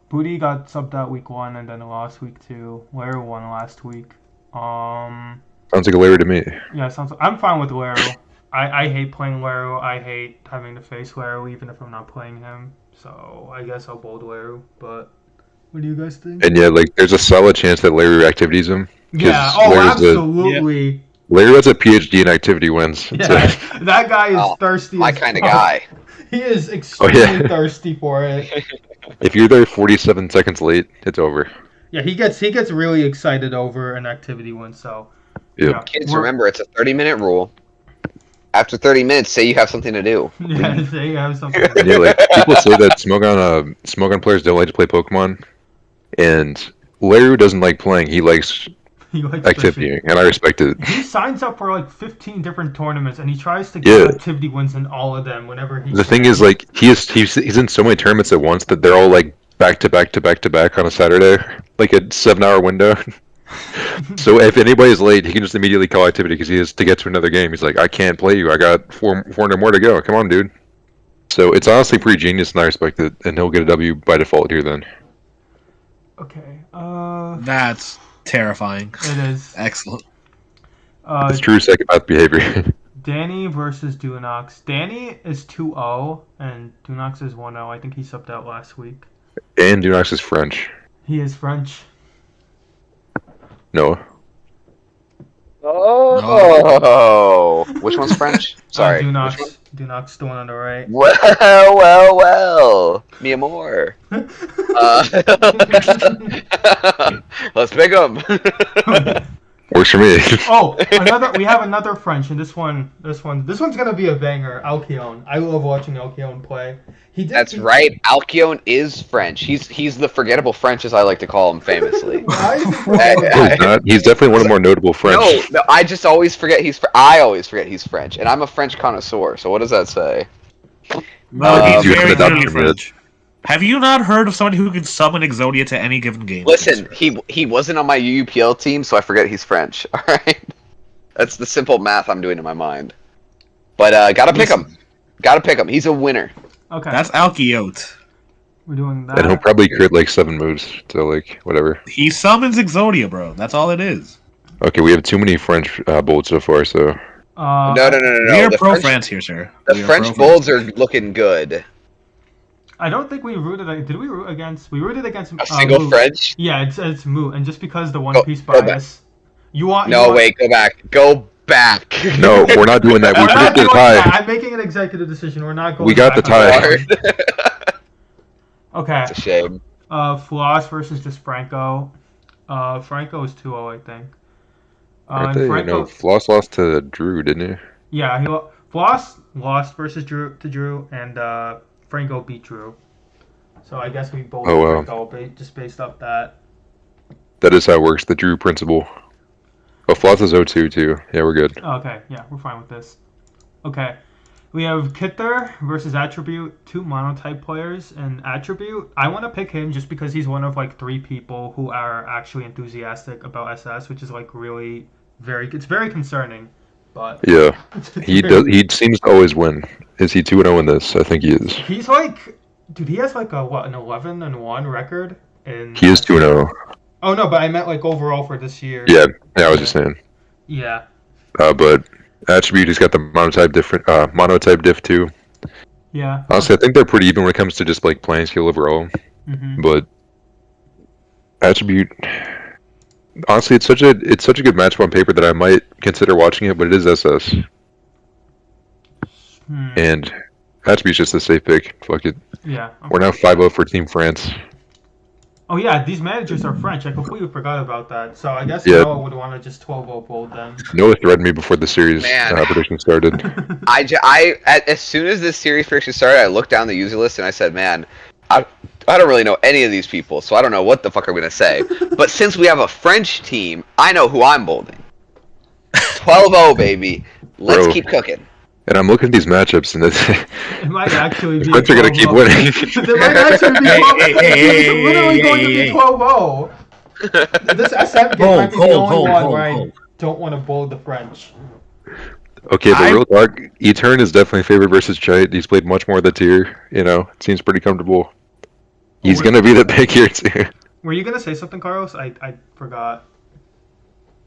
Booty got subbed out week 1 and then lost week 2. Laru won last week. Sounds like a Larry to me. Yeah, I'm fine with Laru. I hate playing Laru. I hate having to face Laru even if I'm not playing him. So I guess I'll bold Laru. But what do you guys think? And yeah, like there's a solid chance that Larry activities him. Yeah. 'cause Oh, Larry's absolutely. Larry has a PhD in activity wins. Yeah. So- That guy is Oh, thirsty. My as kind of fuck. guy. He is extremely yeah. thirsty for it. if you're there 47 seconds late, it's over. Yeah, he gets really excited over an activity win. So Yeah. Kids, We're- remember it's a 30-minute rule. After 30 minutes, say you have something to do. Yeah, they have something. And yeah, like people say that Smogon players don't like to play Pokemon, and Larry doesn't like playing. He likes He likes activity, fishing. and I respect it. He signs up for like 15 different tournaments, and he tries to get Yeah. activity wins in all of them whenever he. The thing is, like he's in so many tournaments at once that they're all like back to back to back to back on a Saturday, like a 7-hour window. So if anybody's late, he can just immediately call activity because he has to get to another game. He's like, I can't play you. I got 400 more to go. Come on, dude. So it's honestly pretty genius, and I respect it. And he'll get a W by default here then. Okay. That's terrifying. It is. Excellent. It's true psychopath behavior. Danny versus Dunox. Danny is 2-0, and Dunox is 1-0. I think he subbed out last week. And Dunox is French. He is French. No. Oh, which one's French? Sorry, which one? Dunox the one on the right. Well, mi amor. Let's pick 'em. Works for me. Oh, we have another French, and this one's gonna be a banger. Alcyone. I love watching Alcyone play. That's right. Alcyone is French. He's the forgettable French, as I like to call him, famously. Why is he No, he's not. He's definitely one of the more notable French. No, I just always forget I always forget he's French, and I'm a French connoisseur. So what does that say? No, he's you very haven't adopted clearly him French. Have you not heard of somebody who can summon Exodia to any given game? Listen, he wasn't on my UUPL team, so I forget he's French. All right, that's the simple math I'm doing in my mind. But gotta pick him. Gotta pick him. He's a winner. Okay. That's Alkiote. We're doing that. And he'll probably crit like 7 moves, so like, whatever. He summons Exodia, bro. That's all it is. Okay, we have too many French bolts so far, so... No. We are The pro French- France here, sir. The We are French pro-France. bolds are looking good. I don't think we rooted. Did we root against? We rooted against A single Moot. French? Yeah, it's Moot, and just because the One Go- Piece go back. bias. You want? No, wait, go back. Go back. No, we're not doing that. We We're not predicted a doing that. tie. I'm making an executive decision. We're not going. We got the back on tie. that one. Okay. It's a shame. Floss versus just Franco. Franco is 2-0, I think. Aren't And they? Franco, No, Floss lost to Drew, didn't he? yeah, Floss lost versus Drew, and Franco beat Drew. So I guess we both Oh, wow. Franco just based off that. That is how it works, the Drew principle. Oh, Floss is 0-2 too. Yeah, we're good. Okay, yeah, we're fine with this. Okay. We have Kither versus Attribute, 2 monotype players, and Attribute, I want to pick him just because he's one of like 3 people who are actually enthusiastic about SS, which is like really it's very concerning. But Yeah, he seems to always win. Is he 2-0 in this? I think he is. He's like, dude, he has like an 11-1 record. He is 2-0. Oh no, but I meant like overall for this year. Yeah, I was just saying. Yeah. But Attribute has got the monotype diff too. Yeah. Honestly, I think they're pretty even when it comes to just like playing skill overall. Mm-hmm. But Attribute, honestly, it's such a good matchup on paper that I might consider watching it. But it is SS, and Attribute's just a safe pick. Fuck it. Yeah. Okay. We're now 5-0 for Team France. Oh yeah, these managers are French. I completely forgot about that. So I guess Yeah. Noah would want to just 12-0 bold then. Noah threatened me before the series Man. prediction started. As soon as this series prediction started, I looked down the user list and I said, man, I don't really know any of these people, so I don't know what the fuck I'm gonna say. But since we have a French team, I know who I'm bolding. 12-0, baby. Let's Bro. keep cooking. And I'm looking at these matchups, and It might actually be. French are gonna keep 12-0. winning. It might actually be. Hey, It's literally going to be 12-0. This SM game might be the only one where I don't want to bold the French. Okay, but real talk, Etern is definitely favored versus Chite. He's played much more of the tier. You know, it seems pretty comfortable. He's gonna be the pick here too. Were you gonna say something, Carlos? I forgot.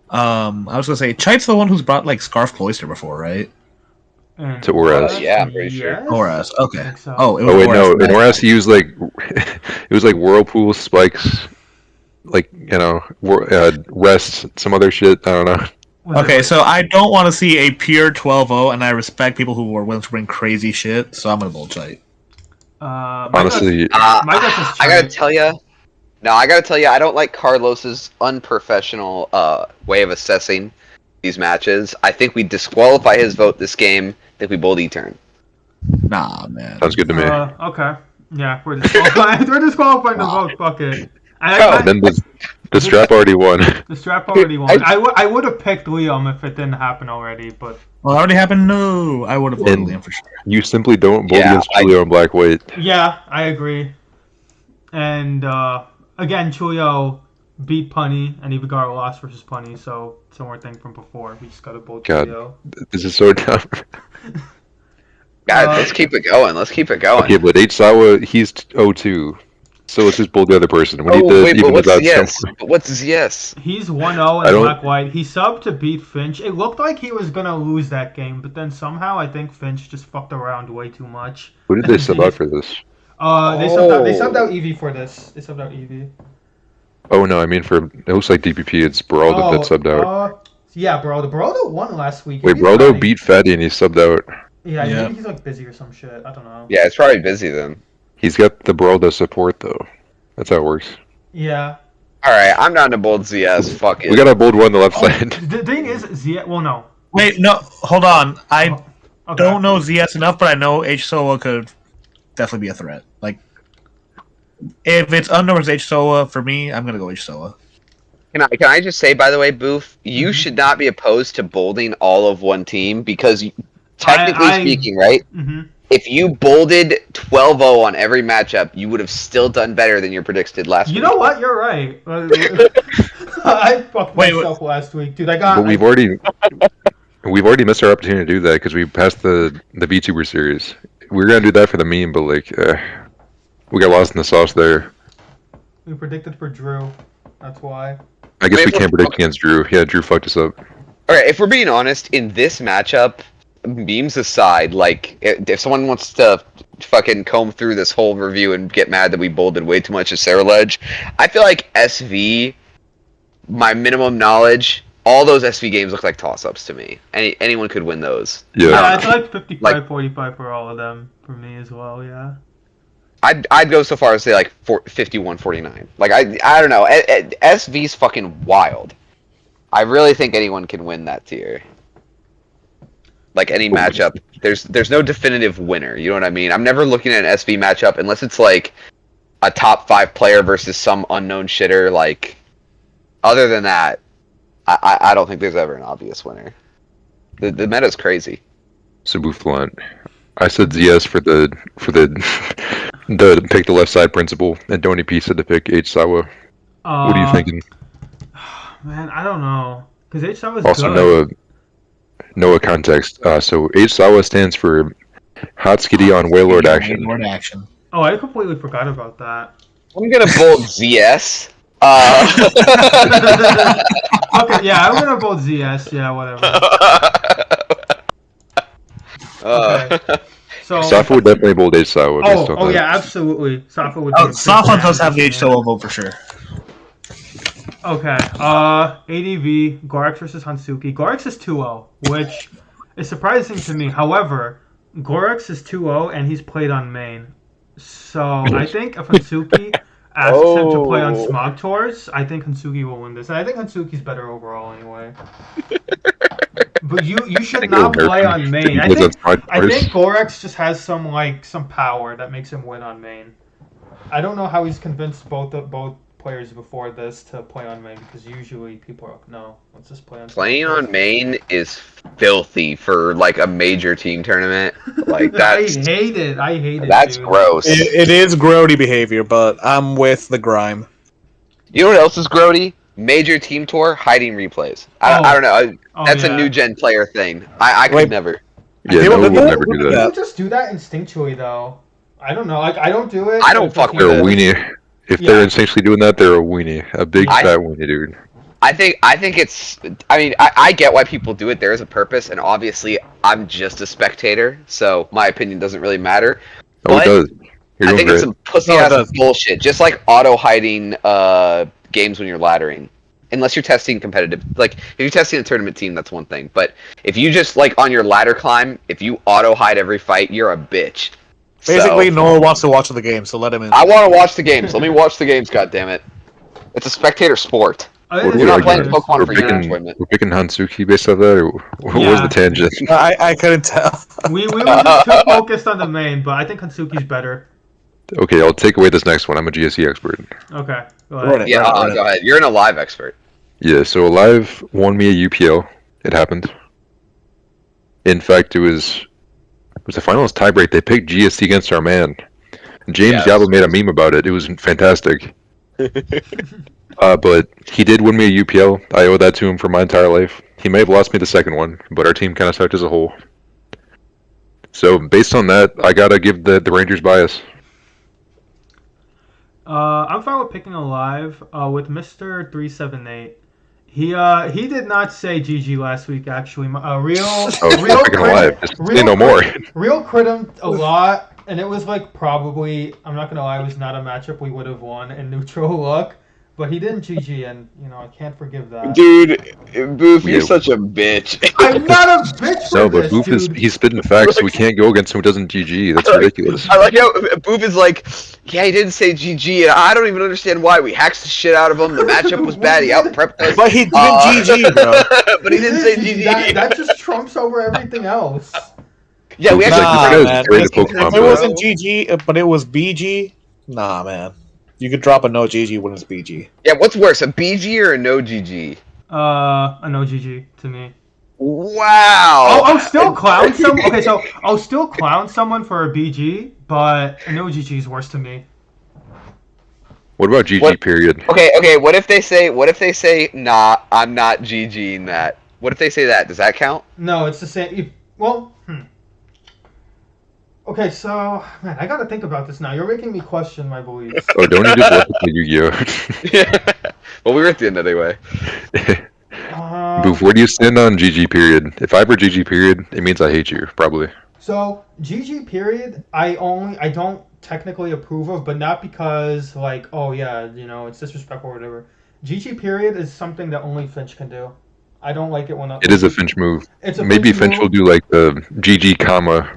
I was gonna say Chite's the one who's brought like Scarf Cloister before, right? And To Oras. what? Yeah, I'm pretty sure. Yes? Oras. I Okay. think so. Oh, it was Oh wait, no. Oras. In Oras, he used like it was like Whirlpool spikes, like rest, some other shit. I don't know. Was it Okay, like- so I don't want to see a pure 12-0, and I respect people who are willing to bring crazy shit, so I'm gonna bold Chite. Honestly, my guess is I gotta Chite. tell you, I don't like Carlos's unprofessional way of assessing these matches. I think we disqualify his vote this game. I think we bold E-turn. Nah, man. sounds good to me. Okay. Yeah, we're disqualifying. We're disqualifying the vote. Fuck it. And then the strap already won. The strap already won. I would have picked Liam if it didn't happen already, but Well, it already happened. No, I would have voted And- Liam for sure. You simply don't bold Yeah, against Julio on black white. yeah, I agree. And again, Chulio beat Punny, and Ibigara lost versus Punny, so similar thing from before. We just got to both God. Chulio. This is so dumb. Guys, let's keep it going. Let's keep it going. Okay, but H Sawa, he's 0-2. So let's just bold the other person. We need to Wait, but even what's this out yes? some- But what's yes? He's 1-0 I in don't- black white. He subbed to beat Finch. It looked like he was gonna lose that game, but then somehow I think Finch just fucked around way too much. Who did they sub out for this? They subbed out Eevee for this. They subbed out Eevee. Oh no, I mean for it looks like DPP. It's Brawl that subbed out. Yeah, bro. The Brodo won last week. Wait, He's Brodo running. beat Fatty and he subbed out. Yeah, Yeah. maybe he's like busy or some shit. I don't know. Yeah, it's probably busy then. He's got the Brodo support though. That's how it works. Yeah. All right, I'm down to bold ZS. Fuck it. We got a bold one on the left Oh, side. the thing is, Zia. Well, no. Wait, no, hold on. I Okay. don't know ZS enough, but I know H Soa could definitely be a threat. Like, if it's Unknown versus H Soa, for me, I'm gonna go H Soa. Can I just say, by the way, Boof, you Mhm. should not be opposed to bolding all of one team because, technically speaking, right? Mm-hmm. If you bolded 12-0 on every matchup, you would have still done better than your predicted last week. You know what? You're right. I fucked myself last week, dude. But we've already missed our opportunity to do that because we passed the VTuber series. We were gonna do that for the meme, but like, we got lost in the sauce there. We predicted for Drew. That's why. I guess Wait, we can't predict against Drew. Yeah, Drew fucked us up. All right, if we're being honest, in this matchup, memes aside, like if someone wants to fucking comb through this whole review and get mad that we bolded way too much of Sarah Ledge, I feel like SV, my minimum knowledge, all those SV games look like toss-ups to me. Anyone could win those. Yeah. Yeah, it's like 55, Like- 45 for all of them. For me as well, yeah. I'd go so far as to say like 51-49. Like I don't know. SV's fucking wild. I really think anyone can win that tier. Like any matchup, there's no definitive winner. You know what I mean? I'm never looking at an SV matchup unless it's like a top 5 player versus some unknown shitter. Like other than that, I don't think there's ever an obvious winner. The meta's crazy. So Buffalon. I said ZS for the the pick the left side principle, and Donny P said to pick H Sawa. What are you thinking? Man, I don't know. Because H-Star was Also, good. Noah context. So H Sawa stands for Hot Skitty on Wailord action. Wailord action. Oh, I completely forgot about that. I'm gonna bold ZS. Okay, yeah, I'm gonna vote ZS. Yeah, whatever. Okay. So. Safa would definitely bold H Sawa. based on that. Yeah, absolutely. Safa would. Safa does have the H Soa vote for sure. Okay. ADV Gorx versus Hansuki. Gorx is 2-0, which is surprising to me. However, Gorx is 2-0 and he's played on main. So I think if Hansuki asks him to play on Smog Tours, I think Hansuki will win this. And I think Hansuki's better overall anyway. But you should not play on main. I think Gorx just has some power that makes him win on main. I don't know how he's convinced both players before this to play on main because usually people are like, no, let's just play on. Playing on main is filthy for like a major team tournament. Like that's I hate it. That's dude. gross. It is grody behavior, but I'm with the grime. You know what else is grody? Major team tour hiding replays. I don't know. That's a new gen player thing. I could never. Yeah, People no, do we'll that? never do People that. just do that instinctually though. I don't know. Like I don't do it. I don't fuck with They're a it. weenie. If they're instinctually doing that, they're a weenie. A big fat weenie, dude. I think it's. I mean, I get why people do it. There is a purpose, and obviously, I'm just a spectator, so my opinion doesn't really matter. Oh, it does. You're I doing think great. it's some pussy ass bullshit. Just like auto hiding games when you're laddering. Unless you're testing competitive, like if you're testing a tournament team, that's one thing. But if you just like on your ladder climb, if you auto hide every fight, you're a bitch. Basically, So, Noah wants to watch the game, so let him in. I want to watch the games. Let me watch the games. God damn it! It's a spectator sport. What You're not are playing we Pokemon We're for your picking, enjoyment. we're picking Hansuki based off that, or what was Yeah. the tangent? I couldn't tell. We were just too focused on the main, but I think Hansuki's better. Okay, I'll take away this next one. I'm a GSE expert. Okay, go Run ahead. it. Yeah, go ahead. You're an Alive expert. Yeah, so Alive won me a UPL. It happened. In fact, it was the finals tiebreak. They picked GSC against our man. James Yes. Yaba made a meme about it. It was fantastic. But he did win me a UPL. I owe that to him for my entire life. He may have lost me the second one, but our team kind of sucked as a whole. So based on that, I gotta give the Rangers bias. I'm fine with picking Alive with Mr. 378. He did not say GG last week. Actually, real Picking Alive. Just say no more. Real crit him a lot, and it was like probably, I'm not gonna lie, it was not a matchup we would have won in neutral look. but he didn't GG, and I can't forgive that. Dude, Boof, you're Yeah. such a bitch. I'm not a bitch for No, but this, Boof dude. he's spitting facts, so we can't go against someone who doesn't GG. That's ridiculous. I like how Boof is like, yeah, he didn't say GG, and I don't even understand why. We hacked the shit out of him. The matchup was bad. He out-prepped us. But he didn't GG, bro. But he didn't say did, GG. That just trumps over everything else. Yeah, we He's actually. like, Nah, this guy's man. great at If Pokemon, it bro. wasn't GG, but it was BG, nah, man. You could drop a no GG when it's BG. Yeah, what's worse, a BG or a no GG? A no GG to me. Wow. I'll still clown some. Okay, so I'll still clown someone for a BG, but a no GG is worse to me. What about GG What- period? Okay. What if they say, nah, I'm not GGing that? What if they say that? Does that count? No, it's the same. Well, Okay, so man, I gotta think about this now. You're making me question my beliefs. Oh, don't you just love to play Yu-Gi-Oh? Well, we were at the end anyway. Boof, where do you stand on GG period? If I ever GG period, it means I hate you, probably. So GG period, I don't technically approve of, but not because like, oh yeah, it's disrespectful or whatever. GG period is something that only Finch can do. I don't like it when It is a Finch move. It's a Maybe Finch will move. do like the GG comma,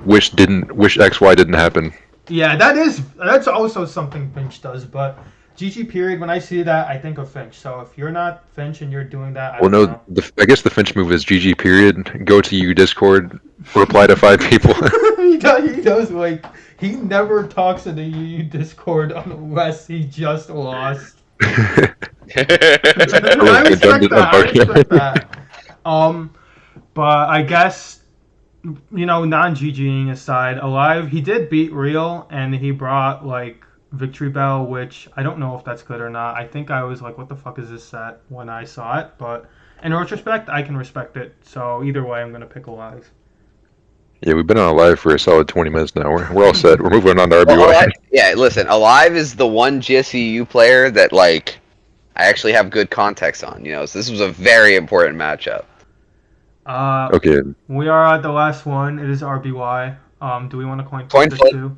wish XY didn't happen. Yeah, that's also something Finch does, but GG period, when I see that, I think of Finch. So if you're not Finch and you're doing that, I Well, don't no, know. I guess the Finch move is GG period. Go to you Discord, reply to 5 people. He does like he never talks in the UU Discord unless he just lost. I respect that. I respect that. But I guess non-GGing aside, Alive he did beat Real and he brought like Victory Bell, which I don't know if that's good or not. I think I was like, what the fuck is this set when I saw it? But in retrospect, I can respect it. So either way, I'm gonna pick Alive. Yeah, we've been on live for a solid 20 minutes now. We're all set. We're moving on to RBY. Well, listen, Alive is the one GSEU player that like I actually have good context on. So this was a very important matchup. Okay. We are at the last one. It is RBY. Do we want to coin Coin flip this flip. too?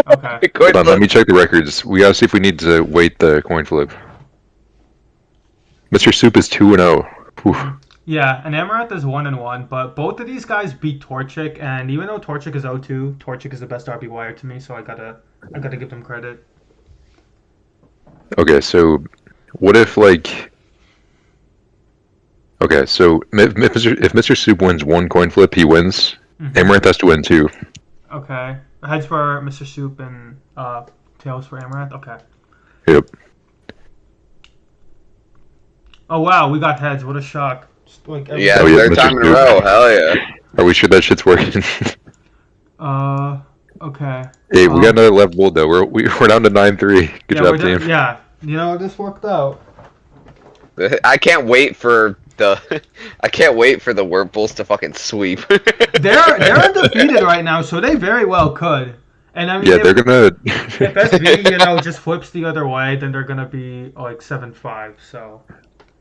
Okay. Hold on, let me check the records. We gotta see if we need to wait the coin flip. Mr. Soup is 2-0. Whew. Yeah, and Amaranth is 1-1, but both of these guys beat Torchic, and even though Torchic is 0-2, Torchic is the best RBYer to me, so I gotta give them credit. Okay, so what if like? Okay, so if Mr. Soup wins one coin flip, he wins. Mhm. Amaranth has to win 2. Okay. Heads for Mr. Soup and tails for Amaranth. Okay. Yep. Oh wow, we got heads. What a shock. Just like every- Yeah, Oh, yeah, third Mr. time in a Soup. row. Hell yeah. Are we sure that shit's working? Okay. Hey, we got another left bold though. We're down to 9-3. Good Yeah, job, team. Yeah, this worked out. I can't wait for the Whirlpools to fucking sweep. They're undefeated right now, so they very well could. And I mean, Yeah, they're gonna. if SV, just flips the other way, then they're gonna be like 7-5. So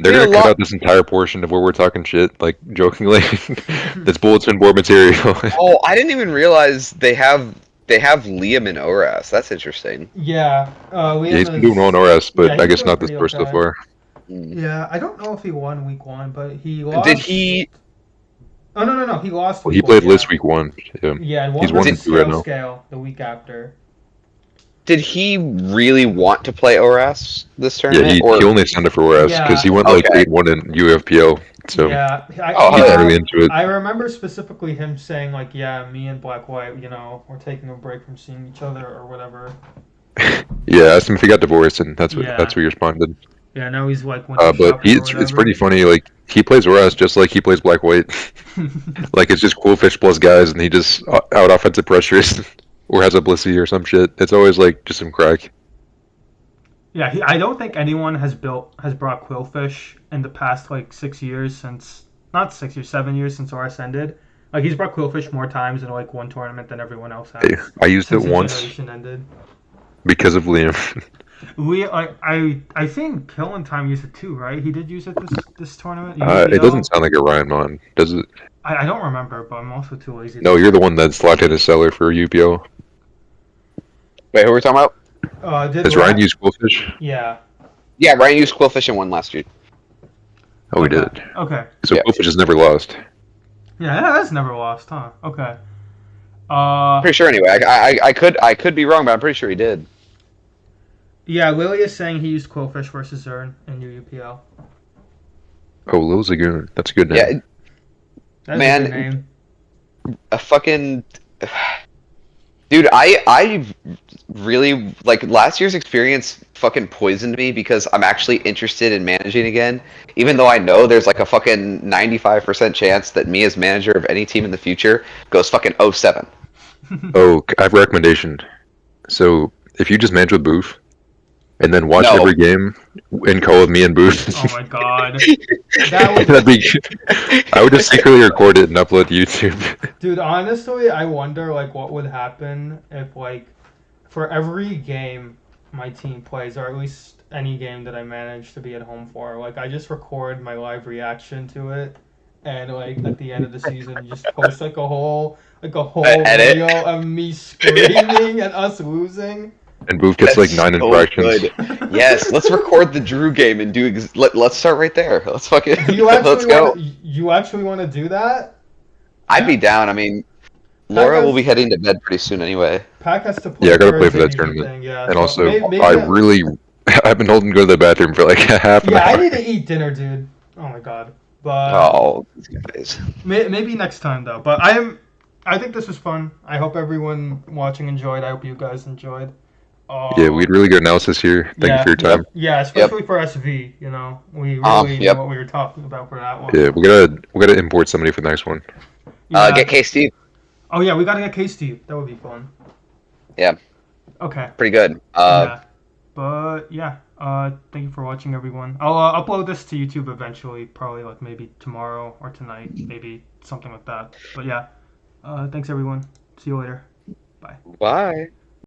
They're Yeah, gonna cut out this entire portion of where we're talking shit, like jokingly. That's bulletin board material. Oh, I didn't even realize they have Liam and Oras. That's interesting. yeah, Liam Yeah, he's been is- doing well in ORS, but yeah, he's I guess doing not this pretty course so okay. far. Yeah, I don't know if he won week 1, but he lost. Did he? Oh no, he lost. Well, Week he played 1, List week 1. Yeah. Yeah, and He's one 1-2 versus right now. Scale the week after. Did he really want to play Oras this Yeah, tournament? he only signed up for ORS because he went like Okay. 8-1 in UFPL, so Yeah, Oh, he's yeah. really into it. I remember specifically him saying like, "Yeah, me and Black White, we're taking a break from seeing each other or whatever." Yeah, I asked him if he got divorced, and that's what Yeah. he responded. Yeah, now he's like, But it's pretty funny. Like he plays ORS just like he plays Black White. Like it's just cool fish plus guys, and he just out offensive pressures or has a blissy or some shit. It's always like just some crack. Yeah, I don't think anyone has brought Quillfish in the past like 6 years since, not 6 years, 7 years since RS ended. Like he's brought Quillfish more times in like one tournament than everyone else has. I used it since the once generation ended. because of Liam. I think Killing Time used it too, right? He did use it this tournament. It doesn't sound like a Ryan Mon, does it? I don't remember, but I'm also too lazy. No, you're the one that's locked in a seller for UPO. Wait, who are we talking about? Did Has Ryan used Quillfish? Yeah. Yeah, Ryan used Quillfish and won last year. Oh, we Okay. did. Okay. So Yeah. Quillfish has never lost. Yeah, that's never lost, huh? Okay. Pretty sure anyway. I could be wrong, but I'm pretty sure he did. Yeah, Lily is saying he used Quillfish versus Zern in UUPL. Oh, Lil Zagoon. That's a good name. Yeah, That's Man, a good name. a fucking dude. I really like last year's experience. Fucking poisoned me because I'm actually interested in managing again. Even though I know there's like a fucking 95% chance that me as manager of any team in the future goes fucking 0-7. Oh, I have a recommendation. So if you just manage with Booth, and then watch No. every game in co with me and Booth, Oh my god. That would that'd be. I would just secretly record it and upload to YouTube. Dude, honestly, I wonder like what would happen if like for every game my team plays, or at least any game that I manage to be at home for, like I just record my live reaction to it, and like at the end of the season, just post like a whole Edit. video of me screaming and us losing. And Booth gets That's like 9 so infractions. good. Yes, let's record the Drew game and do. Let's start right there. Let's fucking. Do you Let's actually go. want you actually want to do that? I'd be down. I mean, Laura has- will be heading to bed pretty soon anyway. Pack has to play. Yeah, I gotta for play his for that ADP tournament. thing, yeah. And so also, maybe, I really. I've been holding to go to the bathroom for like half an yeah, I hour. need to eat dinner, dude. Oh my god. But Oh, these guys. maybe next time though. But I think this was fun. I hope everyone watching enjoyed. I hope you guys enjoyed. Yeah, we had really good analysis here. Thank you for your time. Yeah, especially for SV. You know, we really knew Yep. what we were talking about for that one. Yeah, we gotta import somebody for the next one. Yeah. Get K Steve. Oh yeah, we gotta get K-Steve. That would be fun. Yeah. Okay. Pretty good. Yeah. But yeah. Thank you for watching, everyone. I'll upload this to YouTube eventually, probably like maybe tomorrow or tonight, maybe something like that. But yeah. Thanks everyone. See you later. Bye. Bye.